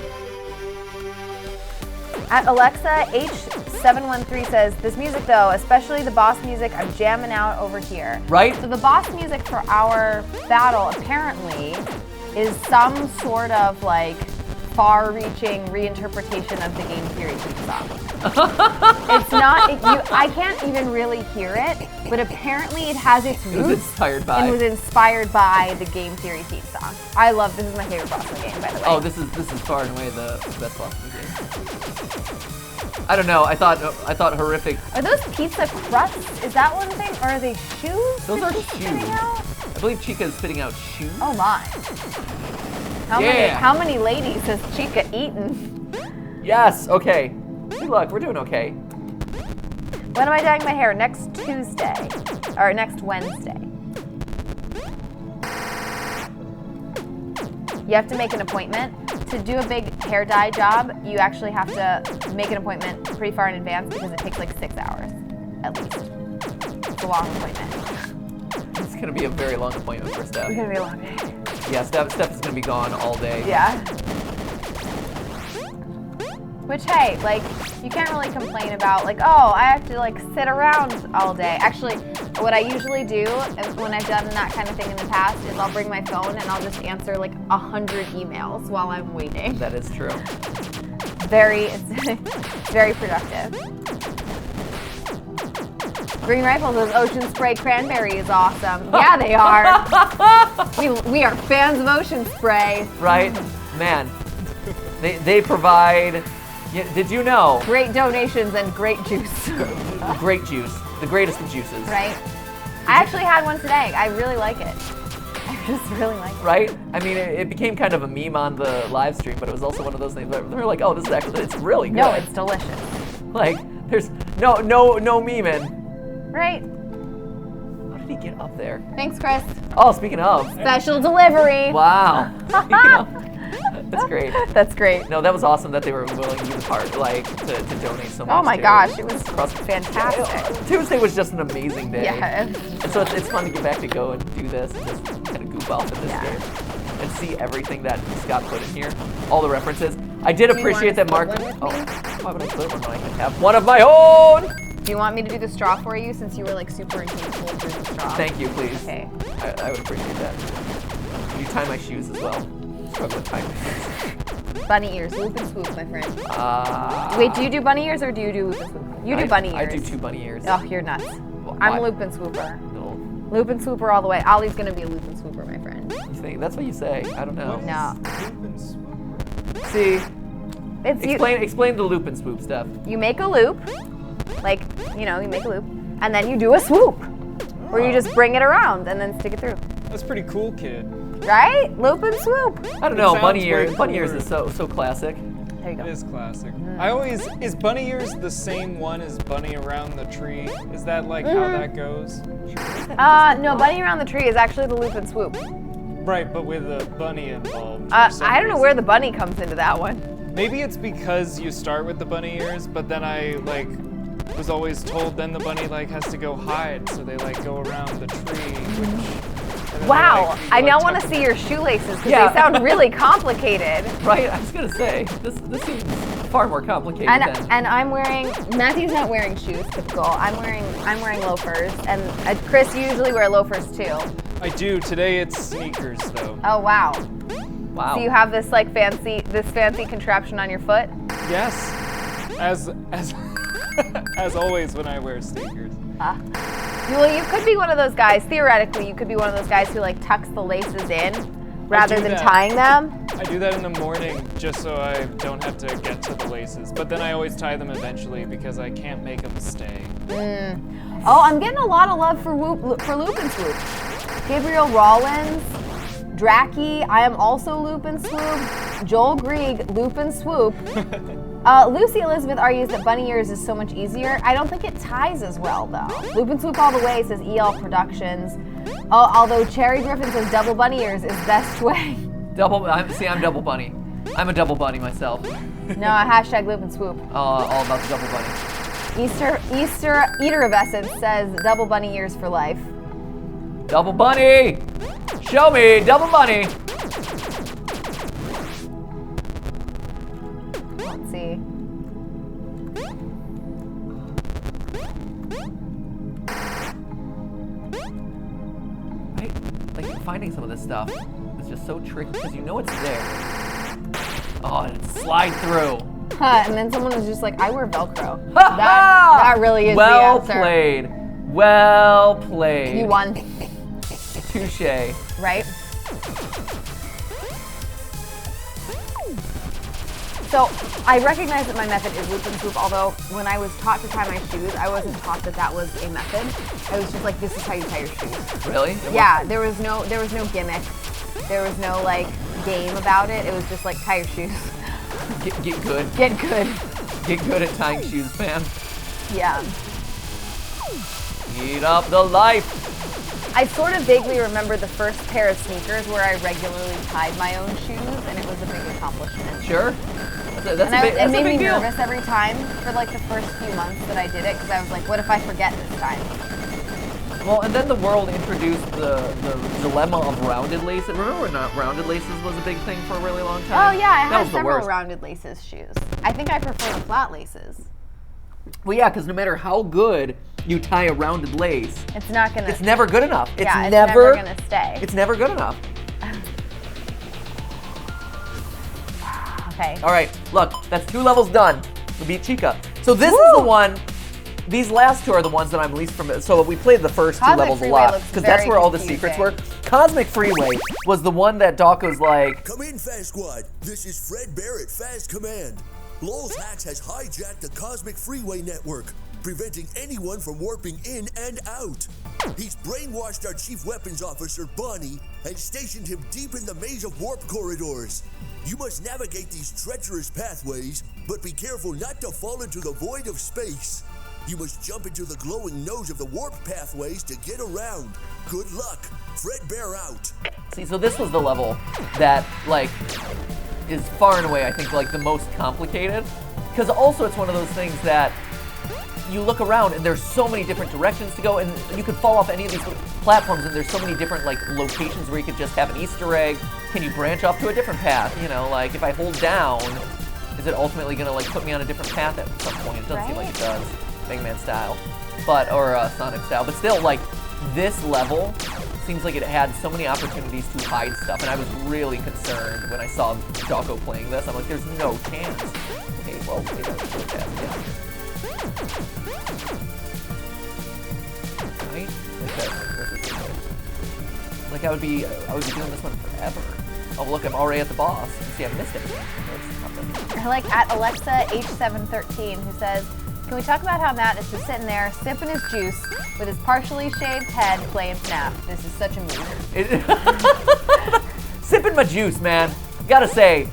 At Alexa, H713 says, this music though, especially the boss music, I'm jamming out over here. Right? So the boss music for our battle apparently is some sort of far-reaching reinterpretation of the game theory theme song. It's not, I can't even really hear it, but apparently it has its roots. It was inspired by. And was inspired by the game theory theme song. I love, this is my favorite boss in the game, by the way. Oh, this is far and away the best boss in the game. I don't know, I thought horrific. Are those pizza crusts? Is that one thing? Or are they shoes? Those that are she's spitting shoes. out? I believe Chica is spitting out shoes. Oh my. How many ladies has Chica eaten? Yes, okay. See, look, we're doing okay. When am I dyeing my hair? Next Tuesday. Or next Wednesday. You have to make an appointment. To do a big hair dye job, you actually have to make an appointment pretty far in advance because it takes 6 hours, at least. It's a long appointment. It's gonna be a very long appointment for Steph. It's gonna be a long day. Yeah, Steph is gonna be gone all day. Yeah. Which, hey, you can't really complain about, oh, I have to, sit around all day. Actually, what I usually do when I've done that kind of thing in the past is I'll bring my phone and I'll just answer, 100 emails while I'm waiting. That is true. It's very productive. Green Rifle says Ocean Spray Cranberry is awesome. Yeah, they are. We are fans of Ocean Spray. Right? Man, they provide... Yeah, did you know? Great donations and great juice. Great juice. The greatest of juices. Right? I actually had one today. I really like it. I just really like it. Right? I mean, it became kind of a meme on the live stream, but it was also one of those things that they're like, oh, this is actually, it's really good. No, it's delicious. Like, there's no memeing. Right. How did he get up there? Thanks, Chris. Oh, speaking of. Special delivery. Wow. Speaking of. That's great. That's great. No, that was awesome that they were willing to be the part, like, to donate so much. Oh my gosh, it was fantastic. Tuesday was just an amazing day. Yeah. And so it's fun to get back to go and do this and just kind of goof off in this game and see everything that Scott put in here, all the references. I did appreciate that Mark. Oh, why would I split one when I can have one of my own? Do you want me to do the straw for you since you were like super incapable of doing the straw? Thank you, please. Okay. I would appreciate that. Can you tie my shoes as well? Struggle with tying my shoes. Bunny ears, loop and swoop, my friend. Wait, do you do bunny ears or do you do loop and swoop? You do bunny ears. I do 2 bunny ears. Oh, you're nuts. I'm a loop and swooper. No. Loop and swooper all the way. Ollie's gonna be a loop and swooper, my friend. You think that's what you say? I don't know. No. See, It's explain the loop and swoop stuff. you make a loop, like, you make a loop, and then you do a swoop, where you just bring it around and then stick it through. That's pretty cool, kid. Right? Loop and swoop. I don't know. sounds Bunny way ears. Bunny ears cooler. is so classic. There you go. It is classic. I always, is bunny ears the same one as bunny around the tree? Is that like how that goes? No, bunny around the tree is actually the loop and swoop. Right, but with a bunny involved. for I some don't know reason. where the bunny comes into that one. Maybe it's because you start with the bunny ears, but then I was always told then the bunny has to go hide, so they go around the tree. And then Wow, they, I now tuck want to them see your shoelaces because Yeah. they sound really complicated. Right? I was gonna say this seems far more complicated than. And I'm wearing. Matthew's not wearing shoes. Typical. I'm wearing loafers, and Chris, you usually wear loafers too. I do. Today it's sneakers though. Oh wow. Wow. So you have this fancy contraption on your foot. Yes. As as always when I wear sneakers. Well, you could be one of those guys. Theoretically, you could be one of those guys who tucks the laces in rather than that. tying them. I do that in the morning just so I don't have to get to the laces. But then I always tie them eventually because I can't make them stay. Oh, I'm getting a lot of love for loop and swoop. Gabriel Rollins, Dracky, I am also loop and swoop. Joel Grieg, loop and swoop. Lucy Elizabeth argues that bunny ears is so much easier. I don't think it ties as well though. Loop and swoop all the way, says EL Productions. Although Cherry Griffin says double bunny ears is best way. I'm double bunny. I'm a double bunny myself. No, hashtag loop and swoop. All about the double bunny. Easter Eater of Essence says double bunny ears for life. Double bunny! Show me double bunny! Let's see. Right? Finding some of this stuff is just so tricky because you know it's there. Oh, and it's slide through. And then someone was just like, I wear Velcro. that really is well the answer. Played. Well played. You won. Touche. Right? So I recognize that my method is loop and swoop, although when I was taught to tie my shoes, I wasn't taught that that was a method. I was just like, this is how you tie your shoes. Really? Yeah, there was no gimmick. There was no game about it. It was just like, tie your shoes. Get good. Get good. Get good at tying shoes, fam. Yeah. Eat up the life. I sort of vaguely remember the first pair of sneakers where I regularly tied my own shoes, and it was a big accomplishment. Sure. That's And a it made big me deal. nervous every time for the first few months that I did it, because I was like, what if I forget this time? Well, and then the world introduced the dilemma of rounded laces. Remember when rounded laces was a big thing for a really long time? Oh yeah, I That had was the several worst. rounded laces shoes. I think I prefer the flat laces. Well, yeah, because no matter how good you tie a rounded lace, It's not gonna. it's never good enough. It's yeah, it's never gonna stay. It's never good enough. Okay. All right, look, that's 2 levels done. We beat Chica. So this is the one. These last 2 are the ones that I'm least familiar. So we played the first 2 Cosmic levels a Freeway lot looks because that's very where all the confusing. secrets were. Cosmic Freeway was the one that Doc was like, Come in, Fast Squad. This is Fred Barrett, Fast Command. Lowell's Hacks has hijacked the Cosmic Freeway network. preventing anyone from warping in and out. He's brainwashed our chief weapons officer, Bonnie, and stationed him deep in the maze of warp corridors. You must navigate these treacherous pathways, but be careful not to fall into the void of space. You must jump into the glowing nose of the warp pathways to get around. Good luck. Fredbear out. See, so this was the level that, like, is far and away, I think, like, the most complicated. Because also it's one of those things that you look around and there's so many different directions to go, and you could fall off any of these platforms, and there's so many different, like, locations where you could just have an Easter egg. Can you branch off to a different path? You know, like, if I hold down, is it ultimately going to, like, put me on a different path at some point? It doesn't seem like it does, Mega Man style, but, or Sonic style. But still, like, this level seems like it had so many opportunities to hide stuff, and I was really concerned when I saw Jocko playing this. I'm like, there's no chance. Okay, well, maybe I should look at it. Yeah. Right? Like this. Like I would be doing this one forever. Oh look, I'm already at the boss. See, I missed it. I like at Alexa H713 who says, can we talk about how Matt is just sitting there sipping his juice with his partially shaved head playing FNAF? This is such a mood. Sipping my juice, man. Gotta say,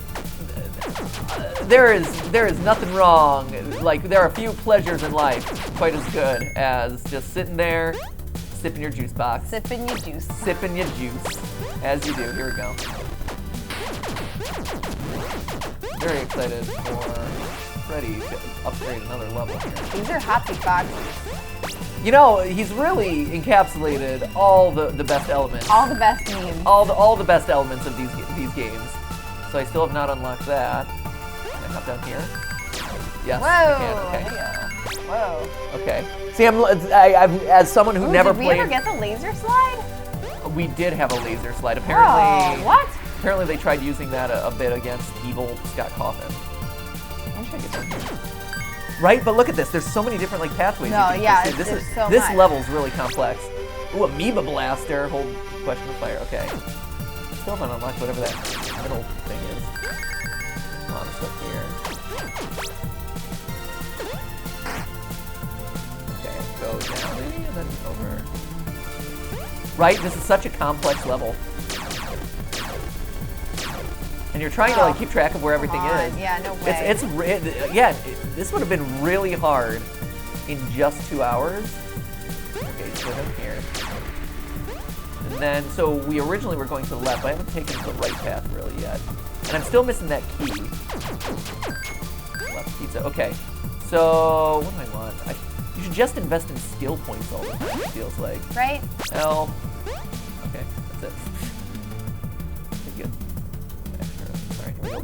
there is nothing wrong. Like, there are a few pleasures in life quite as good as just sitting there, sipping your juice box. Sipping your juice. Sipping your juice. As you do. Here we go. Very excited for Freddy to upgrade another level here. These are happy boxes. You know, he's really encapsulated all the best elements. All the best memes. All the best elements of these games. So I still have not unlocked that. Can I hop down here? Yes. Whoa. I can. Okay. Whoa. Okay. See, I'm as someone who never played. Did we ever get the laser slide? We did have a laser slide. Apparently. Oh, what? Apparently they tried using that a bit against evil Scott Cawthon. I'm trying to get down here. Right, but look at this. There's so many different like pathways. No, yeah, this level's really complex. Ooh, Amoeba Blaster. Hold question of fire. Okay. Still haven't unlocked whatever that middle thing is. Come on, let's look here. Okay, go down maybe and then over. Right, this is such a complex level. And you're trying to like keep track of where everything is. Yeah, no way. This would have been really hard in just 2 hours. Okay, so down here. And then, so we originally were going to the left, but I haven't taken the right path really yet. And I'm still missing that key. Left pizza. Okay, so what do I want? You should just invest in skill points all the time, it feels like. Right? L. Okay, that's it. Okay, good.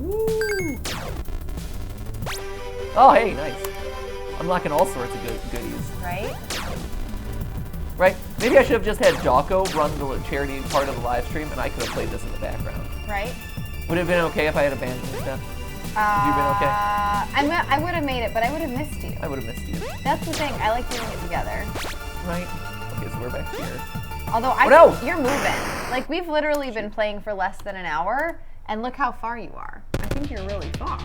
Woo! Oh, hey, nice. Unlocking all sorts of goodies. Right? Right? Maybe I should have just had Jocko run the charity part of the live stream, and I could have played this in the background. Right? Would it have been okay if I had abandoned stuff? Would you have been okay? I would have made it, but I would have missed you. I would have missed you. That's the thing. I like doing it together. Right? Okay, so we're back here. Although I think you're moving. Like, we've literally been playing for less than an hour, and look how far you are. I think you're really far.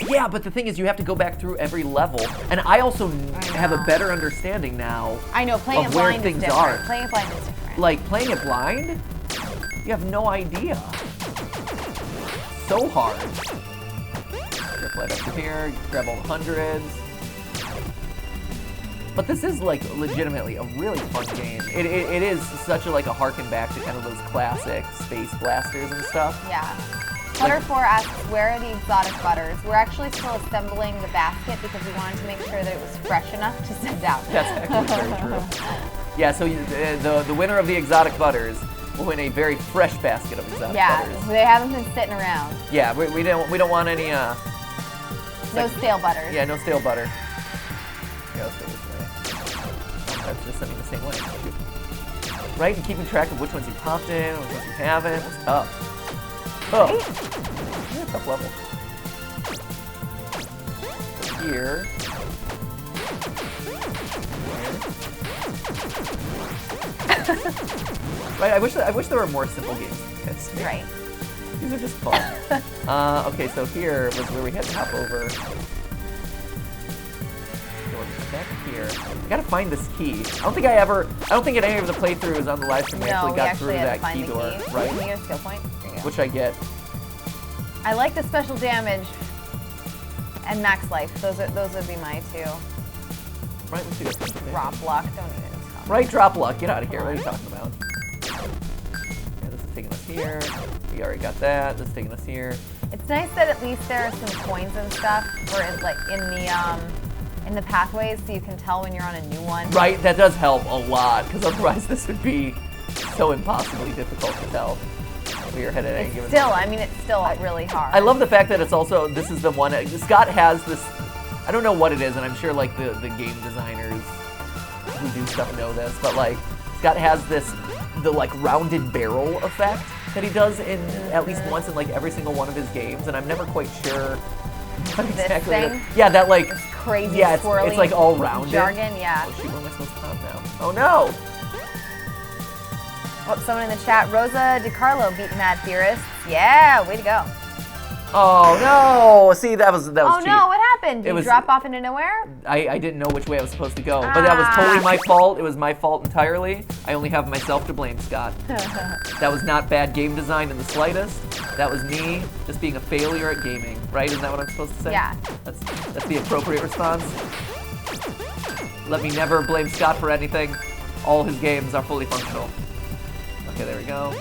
Yeah, but the thing is, you have to go back through every level, and I also have a better understanding now. I know, playing it blind is different. Playing it blind is different. Like, playing it blind, you have no idea. So hard. Fly back to here, grab all the hundreds. But this is like legitimately a really fun game. It is such a like a harken back to kind of those classic space blasters and stuff. Yeah. Butter4 asks, where are the exotic butters? We're actually still assembling the basket because we wanted to make sure that it was fresh enough to send out. That's actually very true. Yeah, so the winner of the exotic butters will win a very fresh basket of exotic butters. Yeah, they haven't been sitting around. Yeah, we don't want any no stale butters. Yeah, no stale butter. Yeah, let's go this way. That's just sending the same way. Right, and keeping track of which ones you popped in, which ones you haven't. It's tough. Oh, yeah, tough level. So here. Right, I wish there were more simple games. Right. These are just fun. Okay, so here was where we had to hop over. Back here. I gotta find this key. I don't think in any of the playthroughs on the live stream we actually got through that key door, right? Can you get a skill point? There you go. Which I get. I like the special damage and max life. Those would be my two. Right, let's see this one. Drop luck, don't even talk. Right, drop luck. Get out of here. What are you talking about? Yeah, this is taking us here. We already got that. This is taking us here. It's nice that at least there are some coins and stuff, or like in the pathways, so you can tell when you're on a new one. Right, that does help a lot, because otherwise this would be so impossibly difficult to tell where you're headed at any given Still, time. I mean, it's still really hard. I love the fact that it's also, this is the one, Scott has this, I don't know what it is, and I'm sure like the game designers who do stuff know this, but like, Scott has the like rounded barrel effect that he does in at least once in like every single one of his games, and I'm never quite sure what exactly it is. Yeah, that like, this crazy yeah, swirly it's like all rounded. jargon, yeah. Oh shoot, where am I supposed to come now? Oh no! Oh, someone in the chat, Rosa DiCarlo beat Mad Theorists. Yeah, way to go. Oh no! See, that was Oh cheap. no, what happened? Did you was- drop off into nowhere? I didn't know which way I was supposed to go, but that was totally my fault. It was my fault entirely. I only have myself to blame, Scott. That was not bad game design in the slightest. That was me just being a failure at gaming, right? Isn't that what I'm supposed to say? Yeah. That's the appropriate response. Let me never blame Scott for anything. All his games are fully functional. Okay, there we go.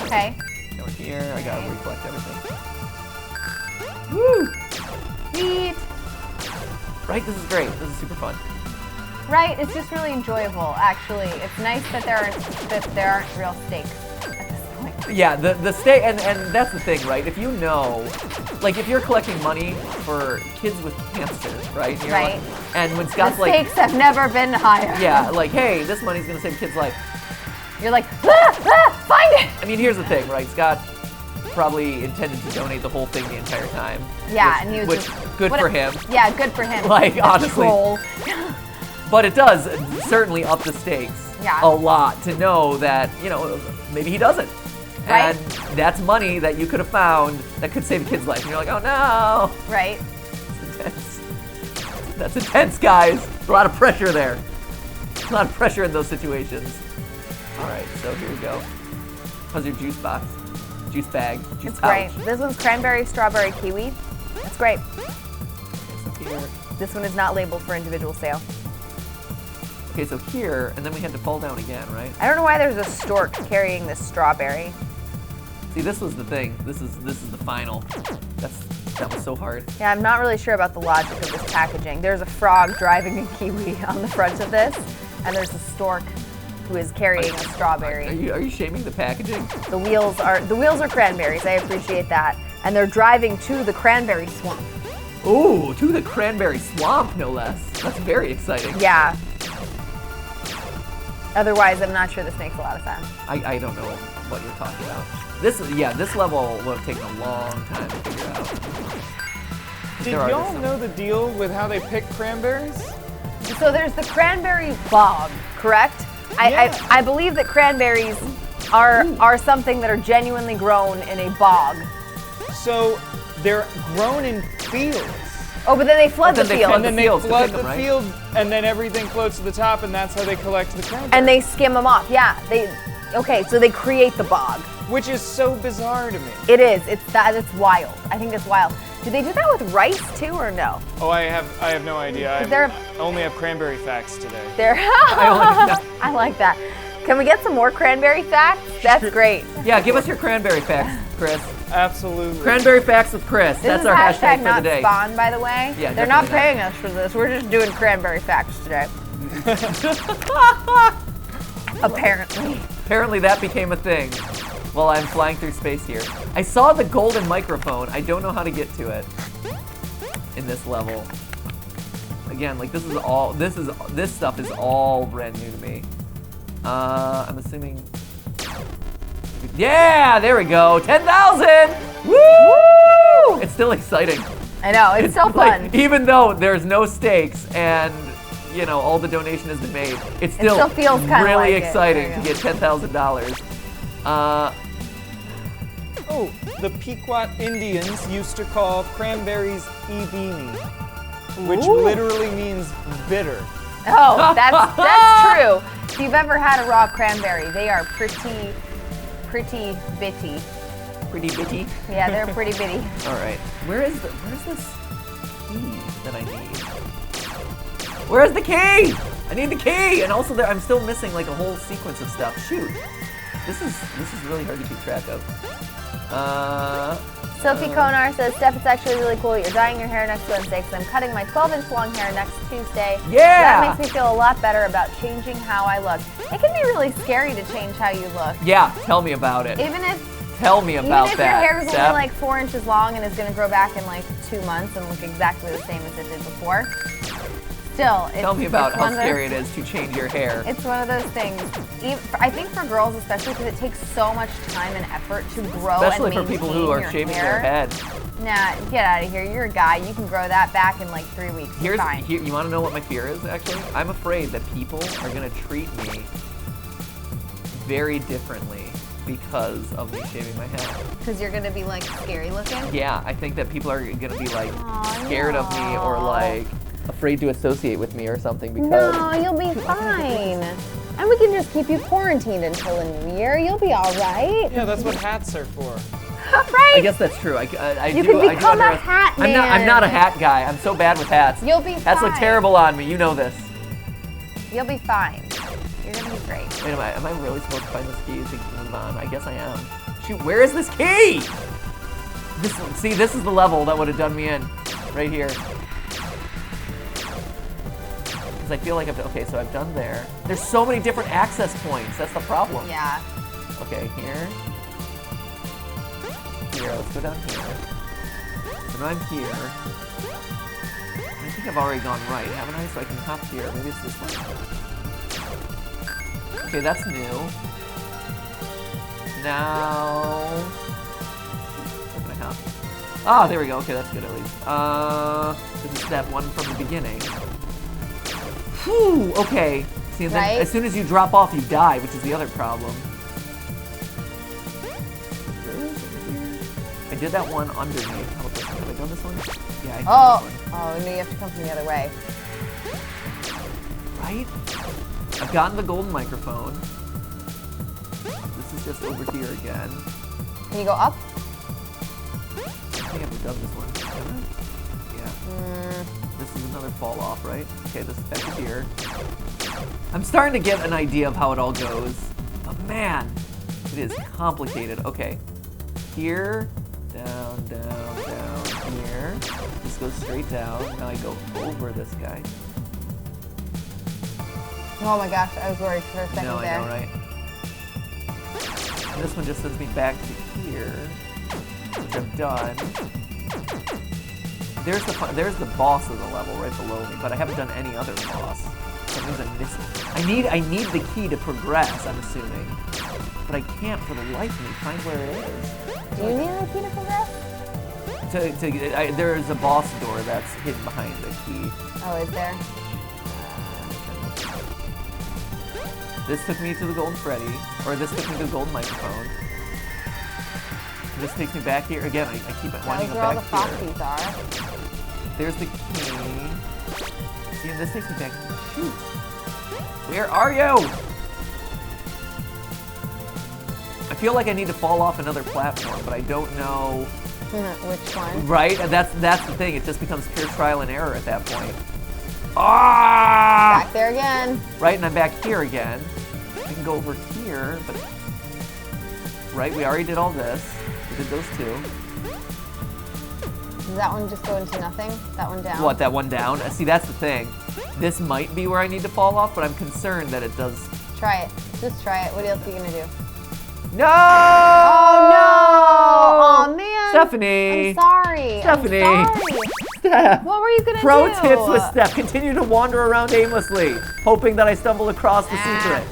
Okay. Over here, I gotta reflect everything. Woo! Sweet. Right, this is great. This is super fun. Right, it's just really enjoyable, actually. It's nice that there aren't real stakes at this point. Yeah, the stake, and that's the thing, right? If you know, like if you're collecting money for kids with cancer, right? And you're Right. like- and when Scott's The like, stakes have never been higher. yeah, like, hey, this money's gonna save a kid's life. You're like, find it! I mean, here's the thing, right? Scott probably intended to donate the whole thing the entire time. Yeah, which, and he was which just, good what for a- him. Yeah, good for him. Like, The honestly. troll. But it does certainly up the stakes Yeah. a lot to know that, you know, maybe he doesn't. Right. And that's money that you could have found that could save a kid's life. And you're like, oh no. Right. It's intense. That's intense, guys. There's a lot of pressure there. A lot of pressure in those situations. All right, so here we go. How's your juice box? Juice bag? Juice It's pouch? great. This one's cranberry, strawberry, kiwi. That's great. Okay, so here. This one is not labeled for individual sale. Okay, so here, and then we had to fall down again, right? I don't know why there's a stork carrying this strawberry. See, this was the thing. This is the final. That was so hard. Yeah, I'm not really sure about the logic of this packaging. There's a frog driving a kiwi on the front of this, and there's a stork who is carrying a strawberry. Are you shaming the packaging? The wheels are cranberries. I appreciate that. And they're driving to the cranberry swamp. Ooh, to the cranberry swamp, no less. That's very exciting. Yeah. Otherwise, I'm not sure this makes a lot of sense. I don't know what you're talking about. This level would have taken a long time to figure out. Did y'all know the deal with how they pick cranberries? So there's the cranberry bog, correct? Yeah. I believe that cranberries are something that are genuinely grown in a bog. So they're grown in fields. Oh, but then they flood the But then they field. flood And then they fields to flood pick 'em, the right? field, and then everything floats to the top, and that's how they collect the cranberries. And they skim them off. Yeah, okay, so they create the bog. Which is so bizarre to me. It is. It's wild. I think it's wild. Do they do that with rice too, or no? Oh, I have no idea. Is there- I only have cranberry facts today. There. I like that. Can we get some more cranberry facts? That's great. Yeah, give us your cranberry facts, Chris. Absolutely. Cranberry facts with Chris. This That's is our hashtag hashtag for not the day. spawn, by the way. Yeah, They're not definitely paying us for this. We're just doing cranberry facts today. Apparently. Apparently that became a thing while I'm flying through space here. I saw the golden microphone. I don't know how to get to it in this level. Again, like this stuff is all brand new to me. I'm assuming. Yeah, there we go. 10,000! Woo! It's still exciting. I know, it's so fun. Like, even though there's no stakes and you know all the donation has been made, it's still feels kinda really like it. exciting There to you get $10,000. Oh, the Pequot Indians used to call cranberries ibini. which literally means bitter. Oh, that's true. If you've ever had a raw cranberry, they are pretty bitty. Pretty bitty? Yeah, they're pretty bitty. All right. Where's this key that I need? Where's the key? I need the key! And also, I'm still missing like a whole sequence of stuff. Shoot. This is really hard to keep track of. Sophie Konar says, Steph, it's actually really cool that you're dyeing your hair next Wednesday because I'm cutting my 12-inch long hair next Tuesday. Yeah! That makes me feel a lot better about changing how I look. It can be really scary to change how you look. Yeah, tell me about it. Tell me about Even if that, your hair is Steph. only like 4 inches long and is going to grow back in like 2 months and look exactly the same as it did before. Still, tell me about how scary it is to change your hair. It's one of those things. I think for girls, especially because it takes so much time and effort to grow especially and maintain for people who are shaving their head. Nah, get out of here. You're a guy. You can grow that back in like 3 weeks. You're fine. You want to know what my fear is, actually? I'm afraid that people are going to treat me very differently because of me shaving my head. Because you're going to be like scary looking? Yeah, I think that people are going to be like scared of me or like afraid to associate with me or something because... No, you'll be fine. And we can just keep you quarantined until the new year. You'll be all right. Yeah, that's what hats are for. Right? I guess that's true. You could become a hat man. I'm not a hat guy. I'm so bad with hats. You'll be fine. Hats look terrible on me. You know this. You'll be fine. You're going to be great. Wait, am I really supposed to find this key to move on? I guess I am. Shoot, where is this key? This is the level that would have done me in. Right here. Because I feel like okay, so I've done there. There's so many different access points. That's the problem. Yeah. Okay, here. Here, let's go down here. So now I'm here. I think I've already gone right, haven't I? So I can hop here. Maybe it's this one. Okay, that's new. Now... Where can I hop? Ah, there we go. Okay, that's good at least. This is step 1 from the beginning. Whew, okay. See, and then as soon as you drop off, you die, which is the other problem. I did that one underneath. How about this one? Have I done this one? Yeah, I did this one. Oh, no, you have to come from the other way. Right? I've gotten the golden microphone. This is just over here again. Can you go up? I think I've done this one. Yeah. This is another fall off, right? Okay, this is back to here. I'm starting to get an idea of how it all goes. But man, it is complicated. Okay. Here, down, down, down, here. This goes straight down. Now I go over this guy. Oh my gosh, I was worried for a second there. I know, right? And this one just sends me back to here, which I've done. There's the boss of the level right below me, but I haven't done any other boss. That means I'm missing. I need the key to progress, I'm assuming. But I can't for the life of me find where it is. Do you need the key to progress? There's a boss door that's hidden behind the key. Oh, is there? This took me to the golden Freddy, or this took me to the golden microphone. This takes me back here. Again, I keep winding up back here. That's where all the Foxies are. There's the key. See, and this takes me back. Shoot. Where are you? I feel like I need to fall off another platform, but I don't know which one. Right? And that's the thing. It just becomes pure trial and error at that point. Ah! Back there again. Right, and I'm back here again. I can go over here, but... Right, we already did all this. We did those two. Does that one just go into nothing? That one down? What, that one down? See, that's the thing. This might be where I need to fall off, but I'm concerned that it does... Try it. Just try it. What else are you going to do? No! Oh, no! Oh, man. Stephanie! I'm sorry. Stephanie! I'm sorry. Steph. What were you going to do? Pro tips with Steph. Continue to wander around aimlessly, hoping that I stumble across the secret.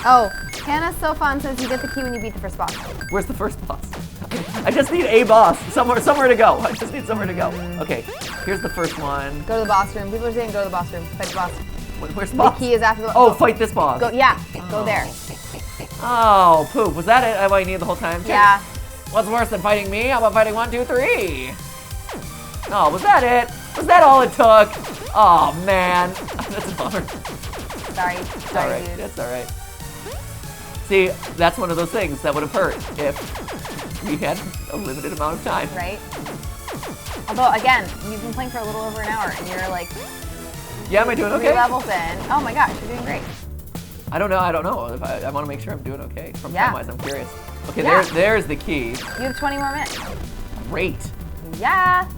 Oh, Hannah Sofan says you get the key when you beat the first boss. Where's the first boss? I just need a boss. Somewhere to go. I just need somewhere to go. Okay, here's the first one. Go to the boss room. People are saying go to the boss room. Fight the boss. Where's the boss? The key is after the boss. Oh, fight this boss. Go, yeah, go there. Oh, poop. Was that it? I needed the whole time? Yeah. What's worse than fighting me? How about fighting 1, 2, 3? Oh, was that it? Was that all it took? Oh, man. That's a bummer. Sorry, Alright, dude. that's alright. See, that's one of those things that would have hurt if we had a limited amount of time. Right? Although, again, you've been playing for a little over an hour, and you're like... Yeah, am I doing okay? 3 levels in. Oh my gosh, you're doing great. I don't know. If I want to make sure I'm doing okay. From time-wise, I'm curious. Okay, Yeah. there's the key. You have 20 more minutes. Great. Yeah.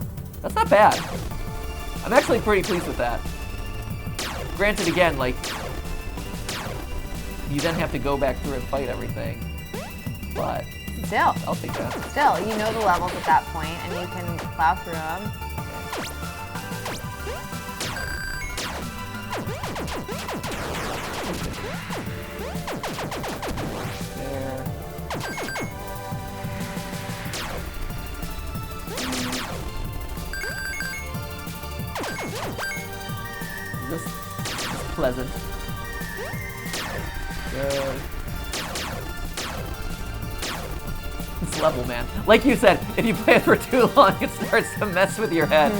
That's not bad. I'm actually pretty pleased with that. Granted, again, like, you then have to go back through and fight everything. But Still. I'll take that. Still, you know the levels at that point, and you can plow through them. There. This is pleasant. Good. This level, man. Like you said, if you play it for too long, it starts to mess with your head.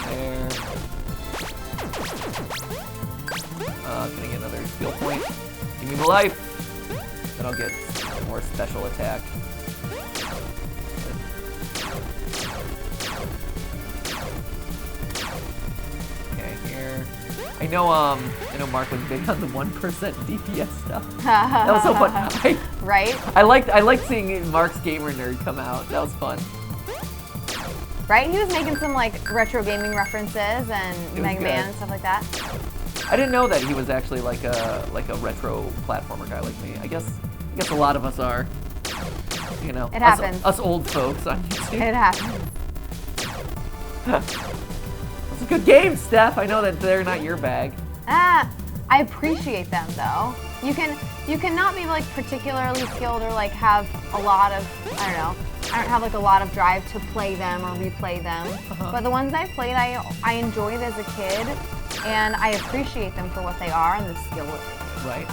There. Can I get another skill point? Give me the life. Then I'll get more special attack. Okay, here. I know Mark was big on the 1% DPS stuff. That was so fun. Right? I liked seeing Mark's Gamer Nerd come out. That was fun. Right? He was making some like retro gaming references and Mega good. Man and stuff like that. I didn't know that he was actually like a retro platformer guy like me. I guess a lot of us are. You know, It happens. Us old folks on YouTube. It happens. It's a good game, Steph. I know that they're not your bag. I appreciate them though. You can not be like particularly skilled or like have a lot of, I don't know, I don't have like a lot of drive to play them or replay them. But the ones I played, I enjoyed as a kid, and I appreciate them for what they are and the skill that they take. Right.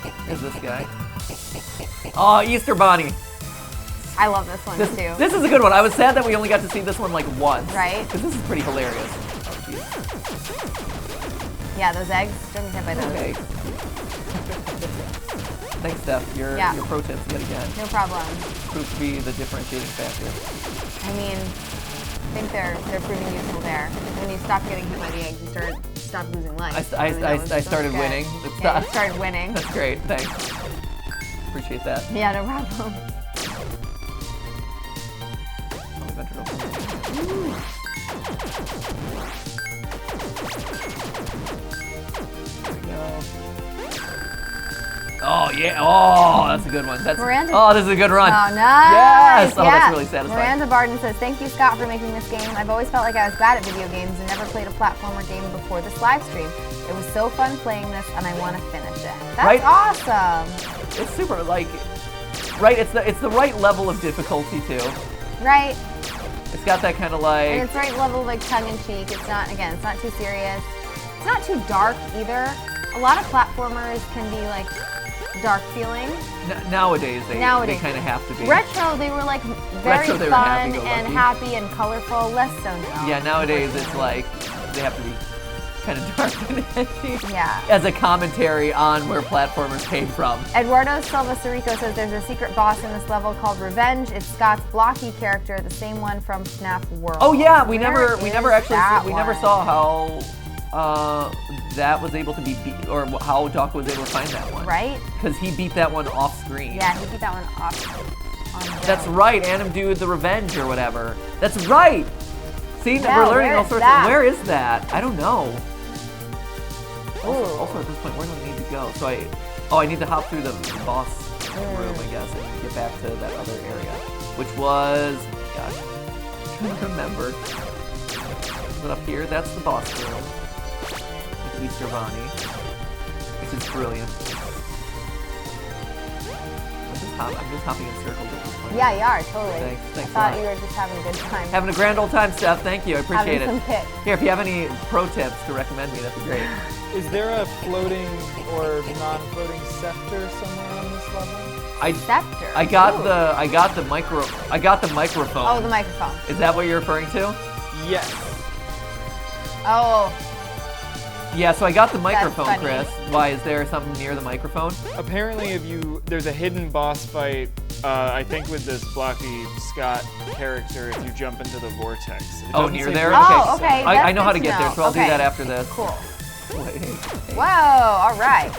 Okay, here's this guy. Oh, Easter Bonnie. I love this one too. This is a good one. I was sad that we only got to see this one like once. Right. Because this is pretty hilarious. Oh, jeez. Yeah, those eggs, don't get hit by those. Okay. Thanks, Steph. Your pro tips yet again. No problem. Proves to be the differentiating factor. I mean, I think they're proving useful there. When you stop getting hit by the eggs, you stop losing life. I started winning. Yeah, you started winning. That's great. Thanks. Appreciate that. Yeah, no problem. Oh yeah! Oh, that's a good one. Miranda. Oh, this is a good run. Oh, nice! Yes! Oh, that's really satisfying. Miranda Barden says, "Thank you, Scott, for making this game. I've always felt like I was bad at video games and never played a platformer game before this live stream. It was so fun playing this, and I want to finish it." That's awesome. It's super right. It's the right level of difficulty too. Right. It's got that kind of like. And it's the right level of like tongue in cheek. It's not too serious. It's not too dark either. A lot of platformers can be like dark feeling. Nowadays they kind of have to be. Retro, they were like very fun and happy and colorful. Less so now. Yeah, nowadays it's like they have to be kind of dark and edgy. Yeah. As a commentary on where platformers came from. Eduardo Silva Sirico says there's a secret boss in this level called Revenge. It's Scott's blocky character, the same one from FNAF World. Oh yeah, we never saw how that was able to be beat, or how Doc was able to find that one. Right? Because he beat that one off screen. Yeah, he beat that one off. That's right, Anim Dude the Revenge or whatever. That's right! See, Yeah, we're learning all sorts of. Where is that? I don't know. Also, at this point, where do I need to go? So I need to hop through the boss room, I guess, and get back to that other area, which was, gosh, I'm trying to remember. Is it up here? That's the boss room. With Easter Bonnie, which is brilliant. I'm just hopping in circles at this point. Yeah, you are, totally. Thanks I thought you were just having a good time. Having a grand old time, Steph. Thank you. I appreciate Having it. some kicks. Here, if you have any pro tips to recommend me, that'd be great. Is there a floating or non-floating scepter somewhere on this level? Scepter. I got the microphone. Oh, the microphone. Is that what you're referring to? Yes. Oh. Yeah, so I got the microphone, funny. Chris. Why, is there something near the microphone? Apparently, there's a hidden boss fight, I think with this blocky Scott character if you jump into the vortex. It Oh, doesn't near say there? vortex. Oh, okay. I know how to That's get good there, so I'll do Okay. that after this. Cool. Wait. Whoa, all right.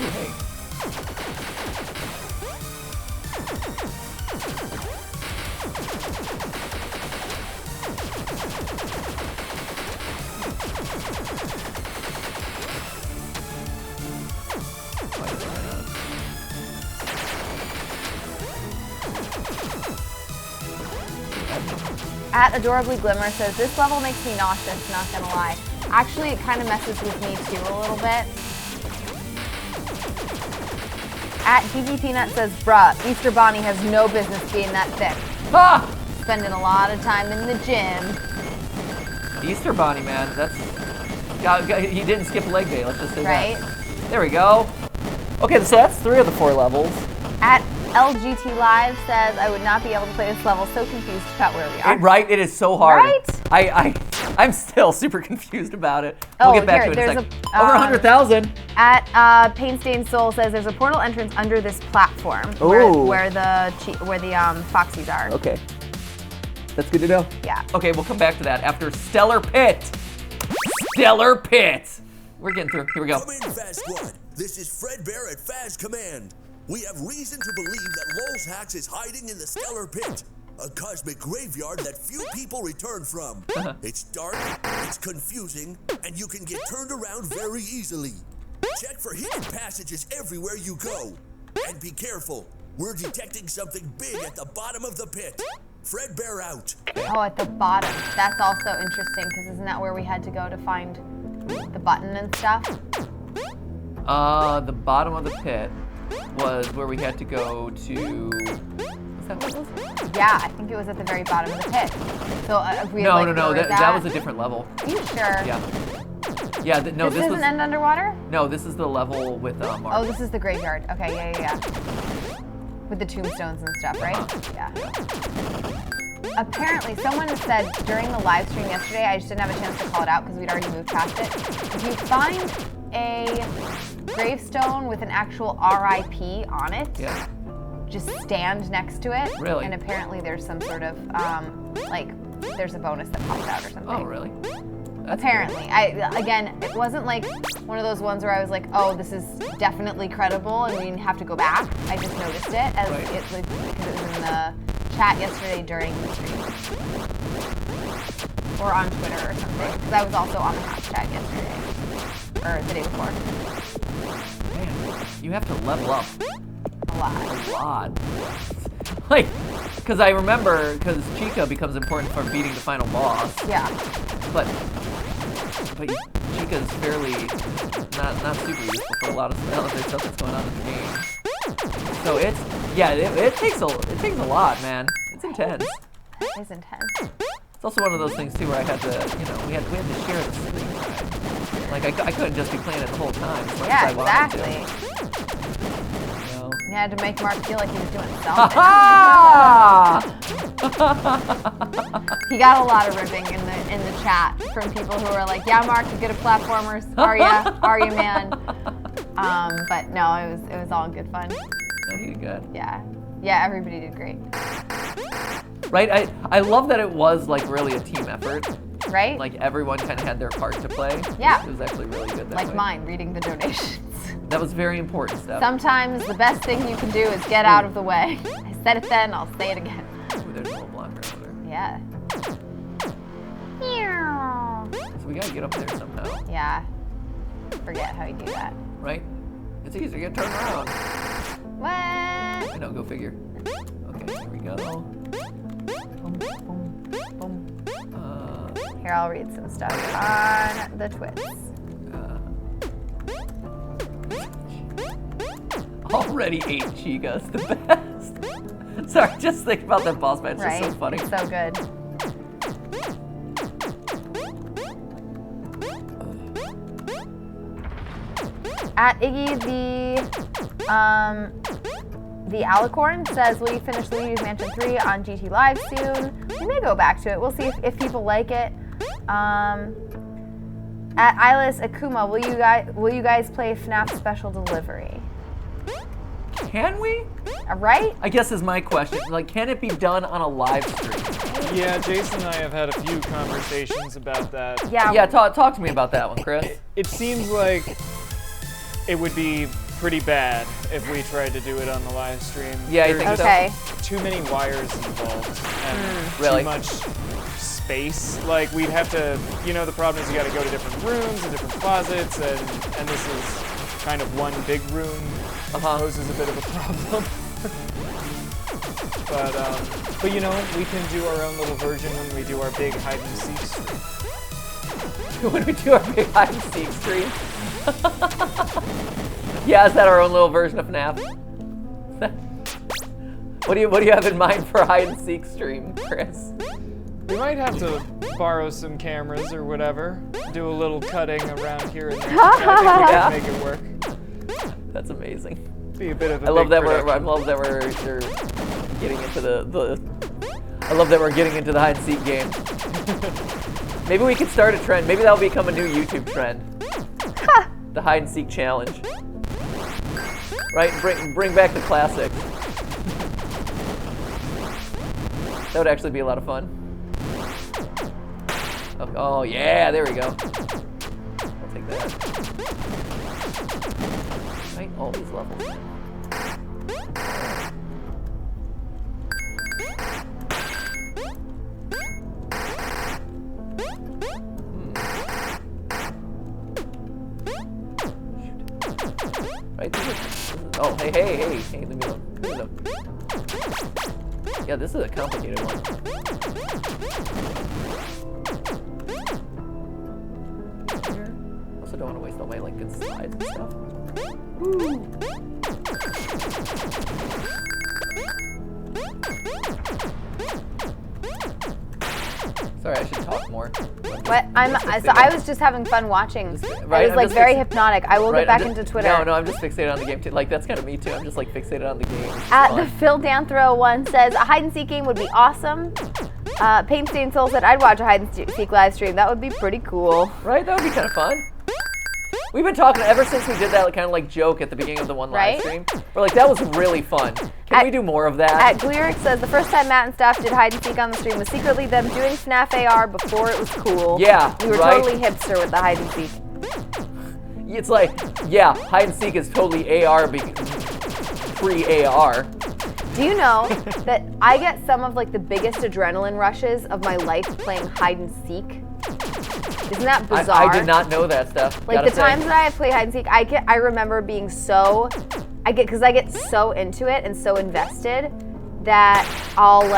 Hey. At Adorably Glimmer says, this level makes me nauseous, not gonna lie. Actually, it kind of messes with me too a little bit. At GG Peanut says, bruh, Easter Bonnie has no business being that thick. Ah! Spending a lot of time in the gym. Easter Bonnie, man. He didn't skip leg day, let's just say Right? that. There we go. Okay, so that's 3 of the 4 levels. At LGTLive says, I would not be able to play this level, so confused about where we are. Right? It is so hard. Right? I'm still super confused about it. Oh, We'll get back here, to it in a there's second. a, Over 100,000. At Painstained Soul says, there's a portal entrance under this platform Ooh. where the Foxies are. Okay. That's good to know. Yeah. Okay, we'll come back to that after Stellar Pit. Stellar Pit. We're getting through. Here we go. Come in, Faz Squad. This is Fred Bear at Faz Command. We have reason to believe that Lol's Hacks is hiding in the Stellar Pit, a cosmic graveyard that few people return from. It's dark, it's confusing, and you can get turned around very easily. Check for hidden passages everywhere you go. And be careful, we're detecting something big at the bottom of the pit. Fred Bear out. Oh, at the bottom. That's also interesting, because isn't that where we had to go to find the button and stuff? The bottom of the pit was where we had to go to. Was that what it was? Yeah, I think it was at the very bottom of the pit. So if we had, No. That was a different level. Are you sure? Yeah. Yeah. This doesn't end underwater? No, this is the level with Mark. Oh, this is the graveyard. Okay, yeah. With the tombstones and stuff, right? Yeah. Apparently, someone said during the live stream yesterday, I just didn't have a chance to call it out because we'd already moved past it. If you find a gravestone with an actual RIP on it, just stand next to it. Really? And apparently there's some sort of, there's a bonus that pops out or something. Oh, really? That's Apparently. Again, it wasn't like one of those ones where I was like, oh, this is definitely credible and we didn't have to go back. I just noticed it as because it was in the chat yesterday during the stream. Or on Twitter or something. Because I was also on the hashtag yesterday. Or the day before. Man, you have to level up A lot. a lot. Like, because I remember, because Chica becomes important for beating the final boss. Yeah. But Chica's fairly not super useful for a lot of other stuff that's going on in the game. So it takes a lot, man. It's intense. It is intense. It's also one of those things too where I had to, we had to share the screen time. Like I couldn't just be playing it the whole time. As much as I wanted to. You had to make Mark feel like he was doing something. He got a lot of ribbing in the chat from people who were like, "Yeah, Mark, you're good at platformers. Are you, man?" But no, it was all good fun. No, he did good. Yeah, everybody did great. Right, I love that it was like really a team effort. Right? Like everyone kind of had their part to play. Yeah. It was actually really good that way. Like mine, reading the donations. That was very important stuff. Sometimes the best thing you can do is get out of the way. I said it then, I'll say it again. Ooh, there's a little blonde girl over there. Yeah. So we gotta get up there somehow. Yeah. Forget how you do that. Right? It's easy to get turned around. What? I know, go figure. Okay, here we go. Boom, boom, boom. Here, I'll read some stuff on the Twits. Already 8 Chicas, the best. Sorry, just think about that boss fight. It's just so funny. It's so good. At Iggy the Alicorn says, will you finish Luigi's Mansion 3 on GTLive soon? We may go back to it. We'll see if people like it. At Ilis Akuma, will you guys play FNAF Special Delivery? Can we? Right? I guess is my question. Like, can it be done on a live stream? Yeah, Jason and I have had a few conversations about that. Yeah. Yeah, talk to me about that one, Chris. It seems like it would be pretty bad if we tried to do it on the live stream. Yeah, you think so? Okay. Too many wires involved and Really? too much space. Like, we'd have to, the problem is you got to go to different rooms and different closets, and this is kind of one big room. Poses a bit of a problem. but we can do our own little version when we do our big hide and seek stream. When we do our big hide and seek stream. Yeah, is that our own little version of FNAF? What do you have in mind for a hide and seek stream, Chris? We might have to borrow some cameras or whatever. Do a little cutting around here and there. I think we can make it work. That's amazing. Be a bit of a I love that production. I love that we're getting into I love that we're getting into the hide and seek game. Maybe we could start a trend. Maybe that'll become a new YouTube trend. The hide and seek challenge. Right? Bring back the classic. That would actually be a lot of fun. Oh yeah, there we go. I'll take that. Right, all these levels. Right, oh, hey, leave me alone. Yeah, this is a complicated one. Also don't want to waste all my good slides and stuff. Woo. Sorry, I should talk more. What? I was just having fun watching. Right, it was very hypnotic. I will get back into Twitter. No, I'm just fixated on the game too. Like, that's kind of me too. I'm just fixated on the game. The Phil Danthro one says, a hide and seek game would be awesome. Pain Stained Soul said, I'd watch a hide and seek live stream. That would be pretty cool. Right? That would be kind of fun. We've been talking ever since we did that kind of joke at the beginning of the one live stream. We're like, that was really fun. Can we do more of that? At Glyric says, the first time Matt and Steph did hide and seek on the stream was secretly them doing FNAF AR before it was cool. Yeah, we were totally hipster with the hide and seek. It's yeah, hide and seek is totally AR, pre-AR. Do you know that I get some of the biggest adrenaline rushes of my life playing hide and seek? Isn't that bizarre? I did not know that stuff. The times that I have played hide and seek, I remember being because I get so into it and so invested that I'll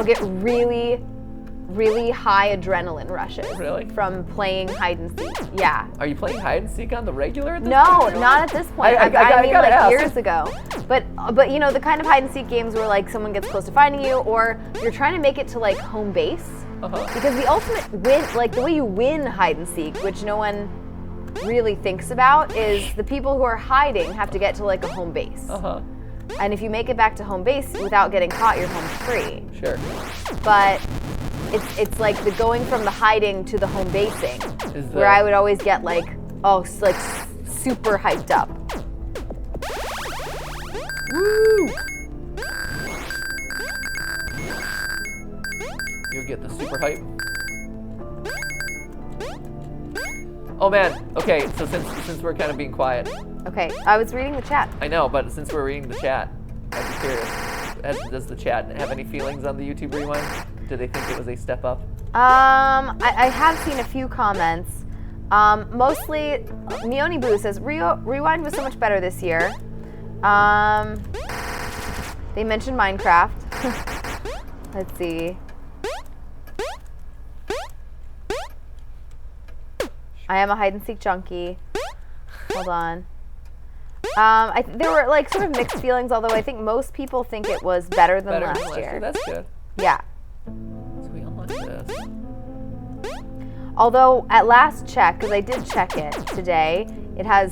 get really, really high adrenaline rushes. Really? From playing hide and seek. Yeah. Are you playing hide and seek on the regular? No, not at this point. I mean, ask. Years ago. But the kind of hide and seek games where someone gets close to finding you, or you're trying to make it to home base. Because the ultimate win, the way you win hide and seek, which no one really thinks about, is the people who are hiding have to get to a home base. And if you make it back to home base without getting caught, you're home free. Sure. But it's the going from the hiding to the home basing, where I would always get super hyped up. Woo! You'll get the super hype. Oh man, okay, so since we're kind of being quiet. Okay, I was reading the chat. I know, but since we're reading the chat, I'd be curious. Does the chat have any feelings on the YouTube Rewind? Do they think it was a step up? I have seen a few comments. Mostly, Mioni Boo says, Rewind was so much better this year. They mentioned Minecraft. Let's see. I am a hide and seek junkie. Hold on. There were sort of mixed feelings, although I think most people think it was better than last year. That's good. Yeah. So we unlocked this. Although at last check, because I did check it today, It has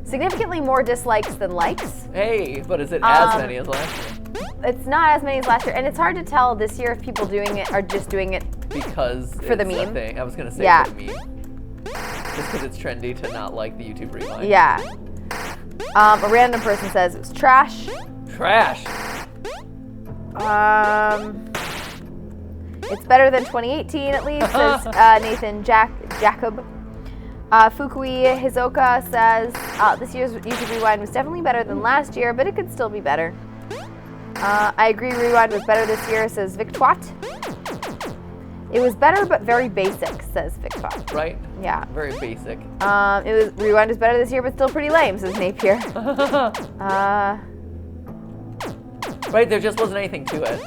significantly more dislikes than likes. Hey, but is it as many as last year? It's not as many as last year, and it's hard to tell this year if people doing it are just doing it because for the it's a meme. thing. I was gonna say for the meme. Just because it's trendy to not like the YouTube Rewind. Yeah. A random person says it was trash. Trash. It's better than 2018 at least, says Nathan Jacob. Fukui Hizoka says this year's YouTube Rewind was definitely better than last year, but it could still be better. I agree, Rewind was better this year, says Victwat. It was better, but very basic, says Victwat. Right? Yeah. Very basic. Rewind is better this year, but still pretty lame, says Napier. Right, there just wasn't anything to it.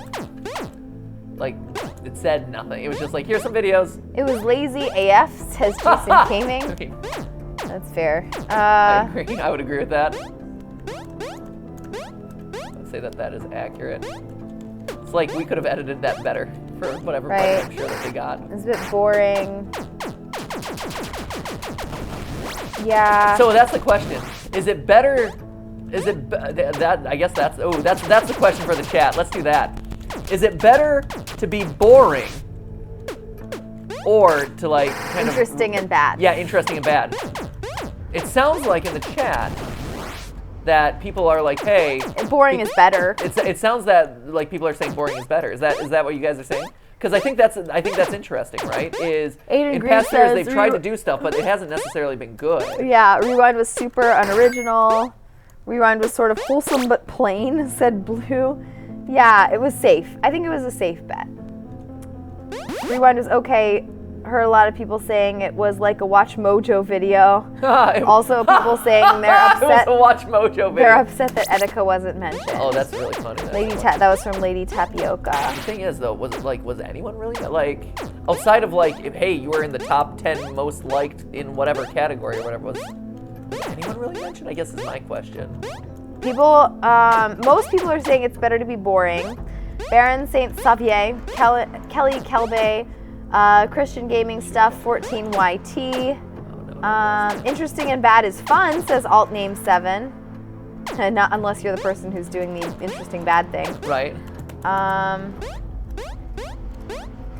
Like, it said nothing. It was just like, here's some videos. It was lazy AF, says Jason Gaming. I mean, that's fair. I agree. I would agree with that. I'd say that is accurate. It's like we could have edited that better for whatever budget I'm sure that they got. It's a bit boring. Yeah. So that's the question. Is it better? Is it that? I guess that's the question for the chat. Let's do that. Is it better to be boring or to like kind interesting and bad? Yeah, interesting and bad. It sounds like in the chat that people are like, hey, boring is better. It sounds that like people are saying boring is better. Is that what you guys are saying? Because I think that's interesting, right? Is Aiden in Green past years says, they've tried to do stuff, but it hasn't necessarily been good. Yeah, Rewind was super unoriginal. Rewind was sort of wholesome but plain, said Blue. Yeah, it was safe. I think it was a safe bet. Rewind was okay. Heard a lot of people saying it was like a Watch Mojo video. Also, people saying they're upset. It was a Watch Mojo video. They're upset that Etika wasn't mentioned. Oh, that's really funny. That was from Lady Tapioca. The thing is, though, was anyone really like outside of like, hey, you were in the top 10 most liked in whatever category or whatever was anyone really mentioned? I guess is my question. Most people are saying it's better to be boring. Baron Saint Xavier, Kelly Kelbe, Christian Gaming Stuff, 14YT. Interesting and bad is fun, says AltName7. Not unless you're the person who's doing the interesting bad thing. Right.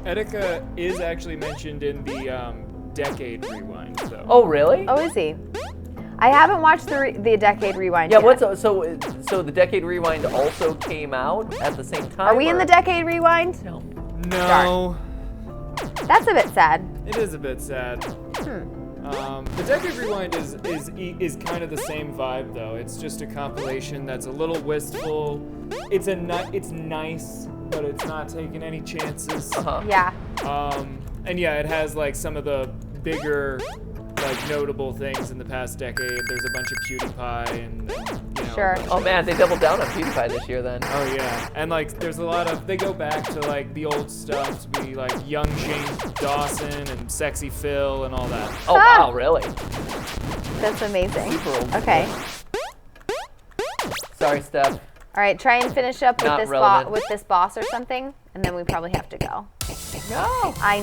Etika is actually mentioned in the Decade Rewind, though. Oh, really? Oh, is he? I haven't watched the Decade Rewind yet. Yeah, so the Decade Rewind also came out at the same time? Are we in the Decade Rewind? No. No. That's a bit sad. It is a bit sad. The Decade Rewind is kind of the same vibe, though. It's just a compilation that's a little wistful. It's nice, but it's not taking any chances. Yeah. And yeah, it has like some of the bigger, like notable things in the past decade. There's a bunch of PewDiePie and you know. Sure. Oh man, they doubled down on PewDiePie this year then. Oh yeah, and like there's a lot of, they go back to like the old stuff to be like young Shane Dawson and Sexy Phil and all that. Oh wow, really? That's amazing. Super old. Okay. Sorry, Steph. All right, try and finish up with this boss or something, and then we probably have to go. No. I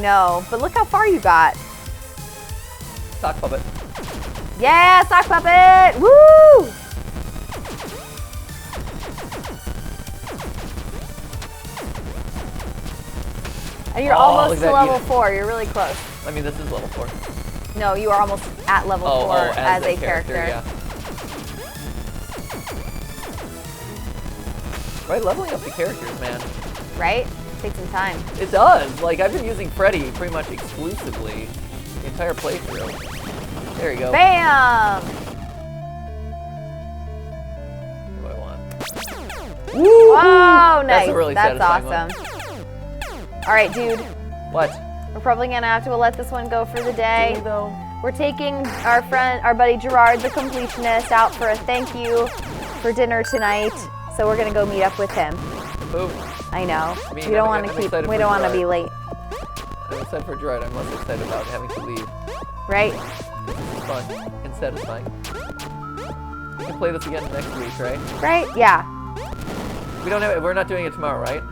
know, but look how far you got. Sock puppet. Yeah, sock puppet! Woo! And you're almost to level 4. You're really close. I mean, this is level 4. No, you are almost at level 4 as a character. Yeah. Right, leveling up the characters, man. Right? Takes some time. It does. Like, I've been using Freddy pretty much exclusively the entire playthrough. There you go. Bam! What do I want? Woo! Whoa, nice. That's awesome. All right, dude. What? We're probably gonna have to let this one go for the day. Do we, though? We're taking our buddy Gerard, the completionist, out for a thank you for dinner tonight. So we're gonna go meet up with him. Ooh. I know. I mean, we don't want to be late. I'm excited for Gerard. I'm less excited about having to leave. Right? This is fun and satisfying. We can play this again next week, right? Right? Yeah. We're not doing it tomorrow, right?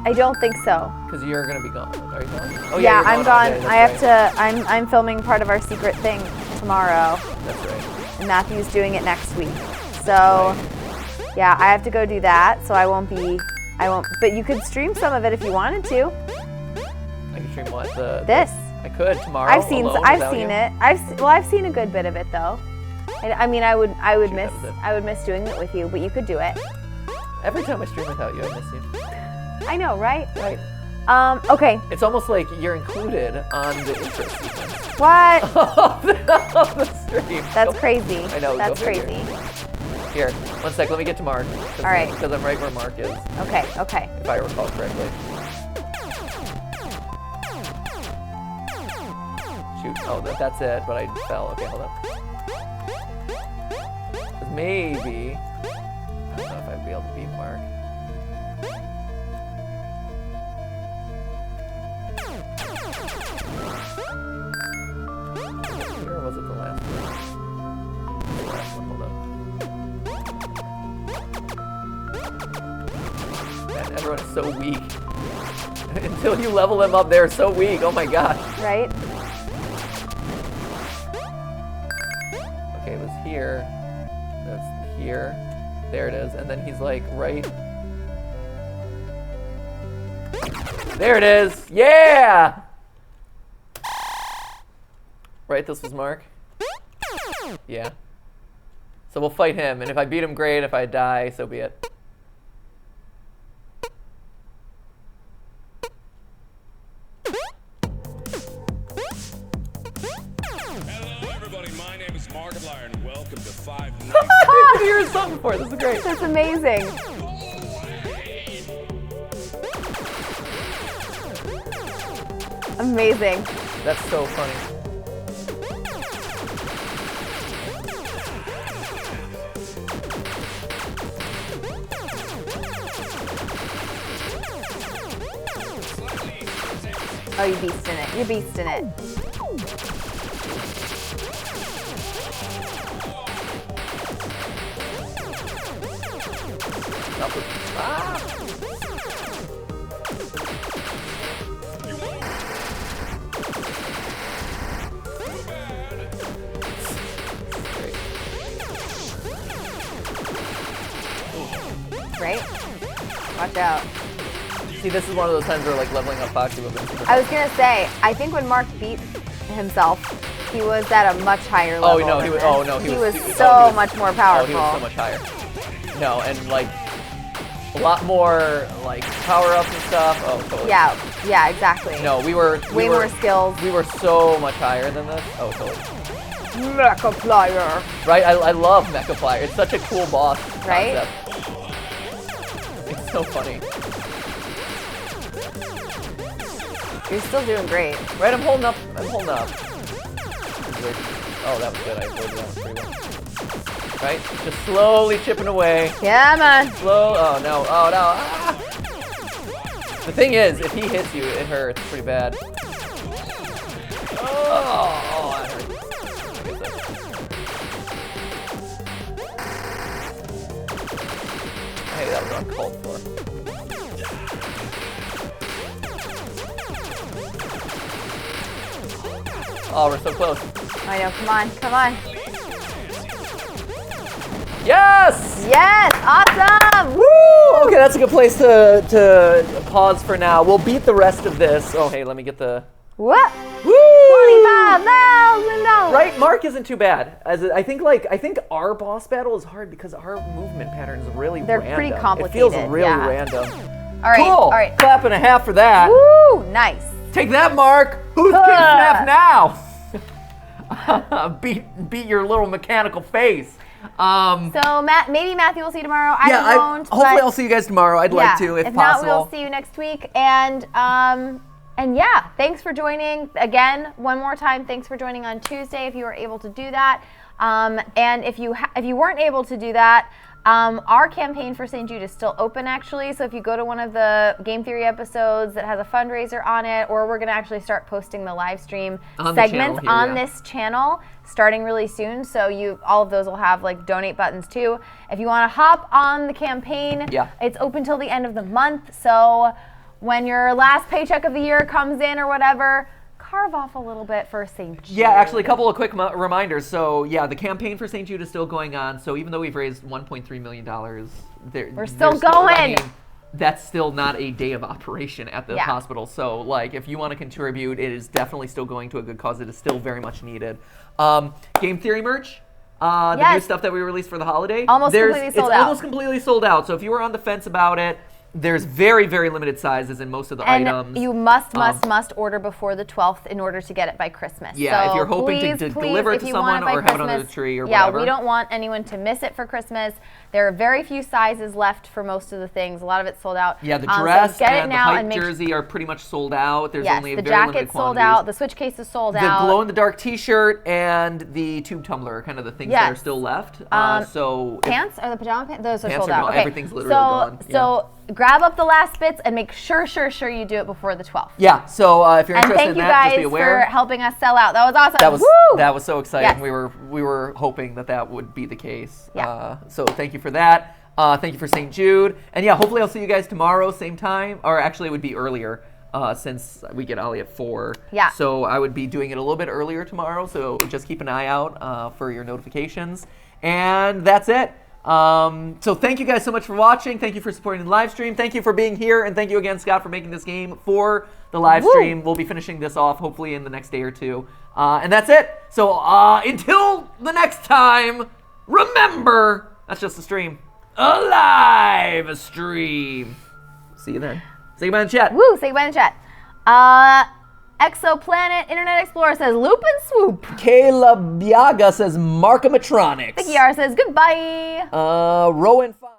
I don't think so. Because you're gonna be gone. Are you gone? Oh Yeah, you're I'm gone. gone. Okay, I have that's to. I'm filming part of our secret thing tomorrow, right. That's right. and Matthew's doing it next week. So, yeah, I have to go do that. So I won't. But you could stream some of it if you wanted to. I can stream what? This. I could tomorrow. I've seen alone it. without you? I've seen a good bit of it though. I mean, I would Shoot, miss. that was it. I would miss doing it with you, but you could do it. Every time I stream without you, I miss you. I know, right? Right. Okay. It's almost like you're included on the intro sequence What? of the stream. That's crazy. I know. That's go figure. crazy. Here, 1 sec. Let me get to Mark. All right. Because I'm right where Mark is, Okay. Okay. if I recall correctly. Shoot. Oh, that's it. But I fell. Okay, hold on. 'Cause maybe. I don't know if I'd be able to beat Mark. Or was it the last one? The last one, hold on. Man, everyone is so weak. Until you level them up, they're so weak. Oh my gosh. Right. Okay, it was here. That's here. There it is. And then he's like right. There it is. Yeah! Right, this was Mark? Yeah. So we'll fight him, and if I beat him, great. If I die, so be it. Hello, everybody. My name is Markiplier, and welcome to 5 Nights. I didn't hear something before. This is great. That's amazing. Amazing. That's so funny. Oh, you beast in it. You beast in it. Right? Watch out. See, this is one of those times where like leveling up Foxy would have been. I was gonna say, I think when Mark beat himself, he was at a much higher level. Oh no, than he was. this. Oh no, he was so much more Oh, powerful. he was so much higher. No, and like a lot more like power ups and stuff. Oh, totally. Yeah, exactly. No, we were Way more skills. We were so much higher than this. Oh, totally. Mechaplier. Right? I love Mechaplier. It's such a cool boss Right? concept. It's so funny. You're still doing great. Right? I'm holding up. Oh, that was good. I avoided that one pretty well. Right? Just slowly chipping away. Yeah, man. Slow. Oh no. Oh no. Ah! The thing is, if he hits you, it hurts pretty bad. Oh, that hurts. Hey, that was uncalled for. Oh, we're so close. I know. Come on. Come on. Yes! Yes. Awesome. Woo! Okay, that's a good place to pause for now. We'll beat the rest of this. Oh, hey, let me get the... What? Woo! $25,000. Right, Mark isn't too bad. I think our boss battle is hard because our movement pattern is really They're random. pretty It complicated, feels really yeah. random. All right. Cool. All right. Clap and a half for that. Woo! Nice. Take that, Mark. Who's King FNAF now? beat your little mechanical face. So maybe Matthew will see you tomorrow. I won't. Hopefully, but I'll see you guys tomorrow. I'd like to, if not, possible. we'll see you next week. And yeah, thanks for joining again. One more time, thanks for joining on Tuesday if you were able to do that. And if you weren't able to do that, our campaign for St. Jude is still open actually. So if you go to one of the Game Theory episodes that has a fundraiser on it, or we're gonna actually start posting the live stream segments on this channel starting really soon. So all of those will have like donate buttons too. If you want to hop on the campaign, it's open till the end of the month. So when your last paycheck of the year comes in or whatever, carve off a little bit for St. Jude. Yeah, actually, a couple of quick reminders. So, yeah, the campaign for St. Jude is still going on. So even though we've raised $1.3 million, we're still going. I mean, that's still not a day of operation at the hospital. So, like, if you want to contribute, it is definitely still going to a good cause. It is still very much needed. Game Theory merch. The new stuff that we released for the holiday. It's almost completely sold out. So if you were on the fence about it, there's very, very limited sizes in most of the items. You must order before the 12th in order to get it by Christmas. Yeah, so if you're hoping to deliver it to someone or have it under the tree or whatever. Yeah, we don't want anyone to miss it for Christmas. There are very few sizes left for most of the things. A lot of it's sold out. Yeah, the dress and the hype jersey are pretty much sold out. There's only a very limited jacket's sold out. The Switch case is sold out. The glow-in-the-dark T-shirt and the tube tumbler are kind of the things that are still left. Pants? Are the pajama pants? Those are sold out. Okay. Everything's literally gone. So grab up the last bits and make sure you do it before the 12th. Yeah, so if you're interested in that, just be aware. And thank you guys for helping us sell out. That was awesome. That was so exciting. Yes. We were hoping that would be the case. Yeah. So thank you for that. Thank you for St. Jude. And yeah, hopefully I'll see you guys tomorrow, same time. Or actually, it would be earlier since we get Ollie at 4. Yeah. So I would be doing it a little bit earlier tomorrow. So just keep an eye out for your notifications. And that's it. So thank you guys so much for watching. Thank you for supporting the live stream. Thank you for being here. And thank you again, Scott, for making this game for the live stream. We'll be finishing this off hopefully in the next day or two. And that's it. So until the next time, remember, that's just a stream. A live stream. See you then. Say goodbye in chat. Woo, say goodbye in chat. Exoplanet Internet Explorer says loop and swoop. Kayla Biaga says Markomatronics. Vicky R says goodbye. Rowan 5.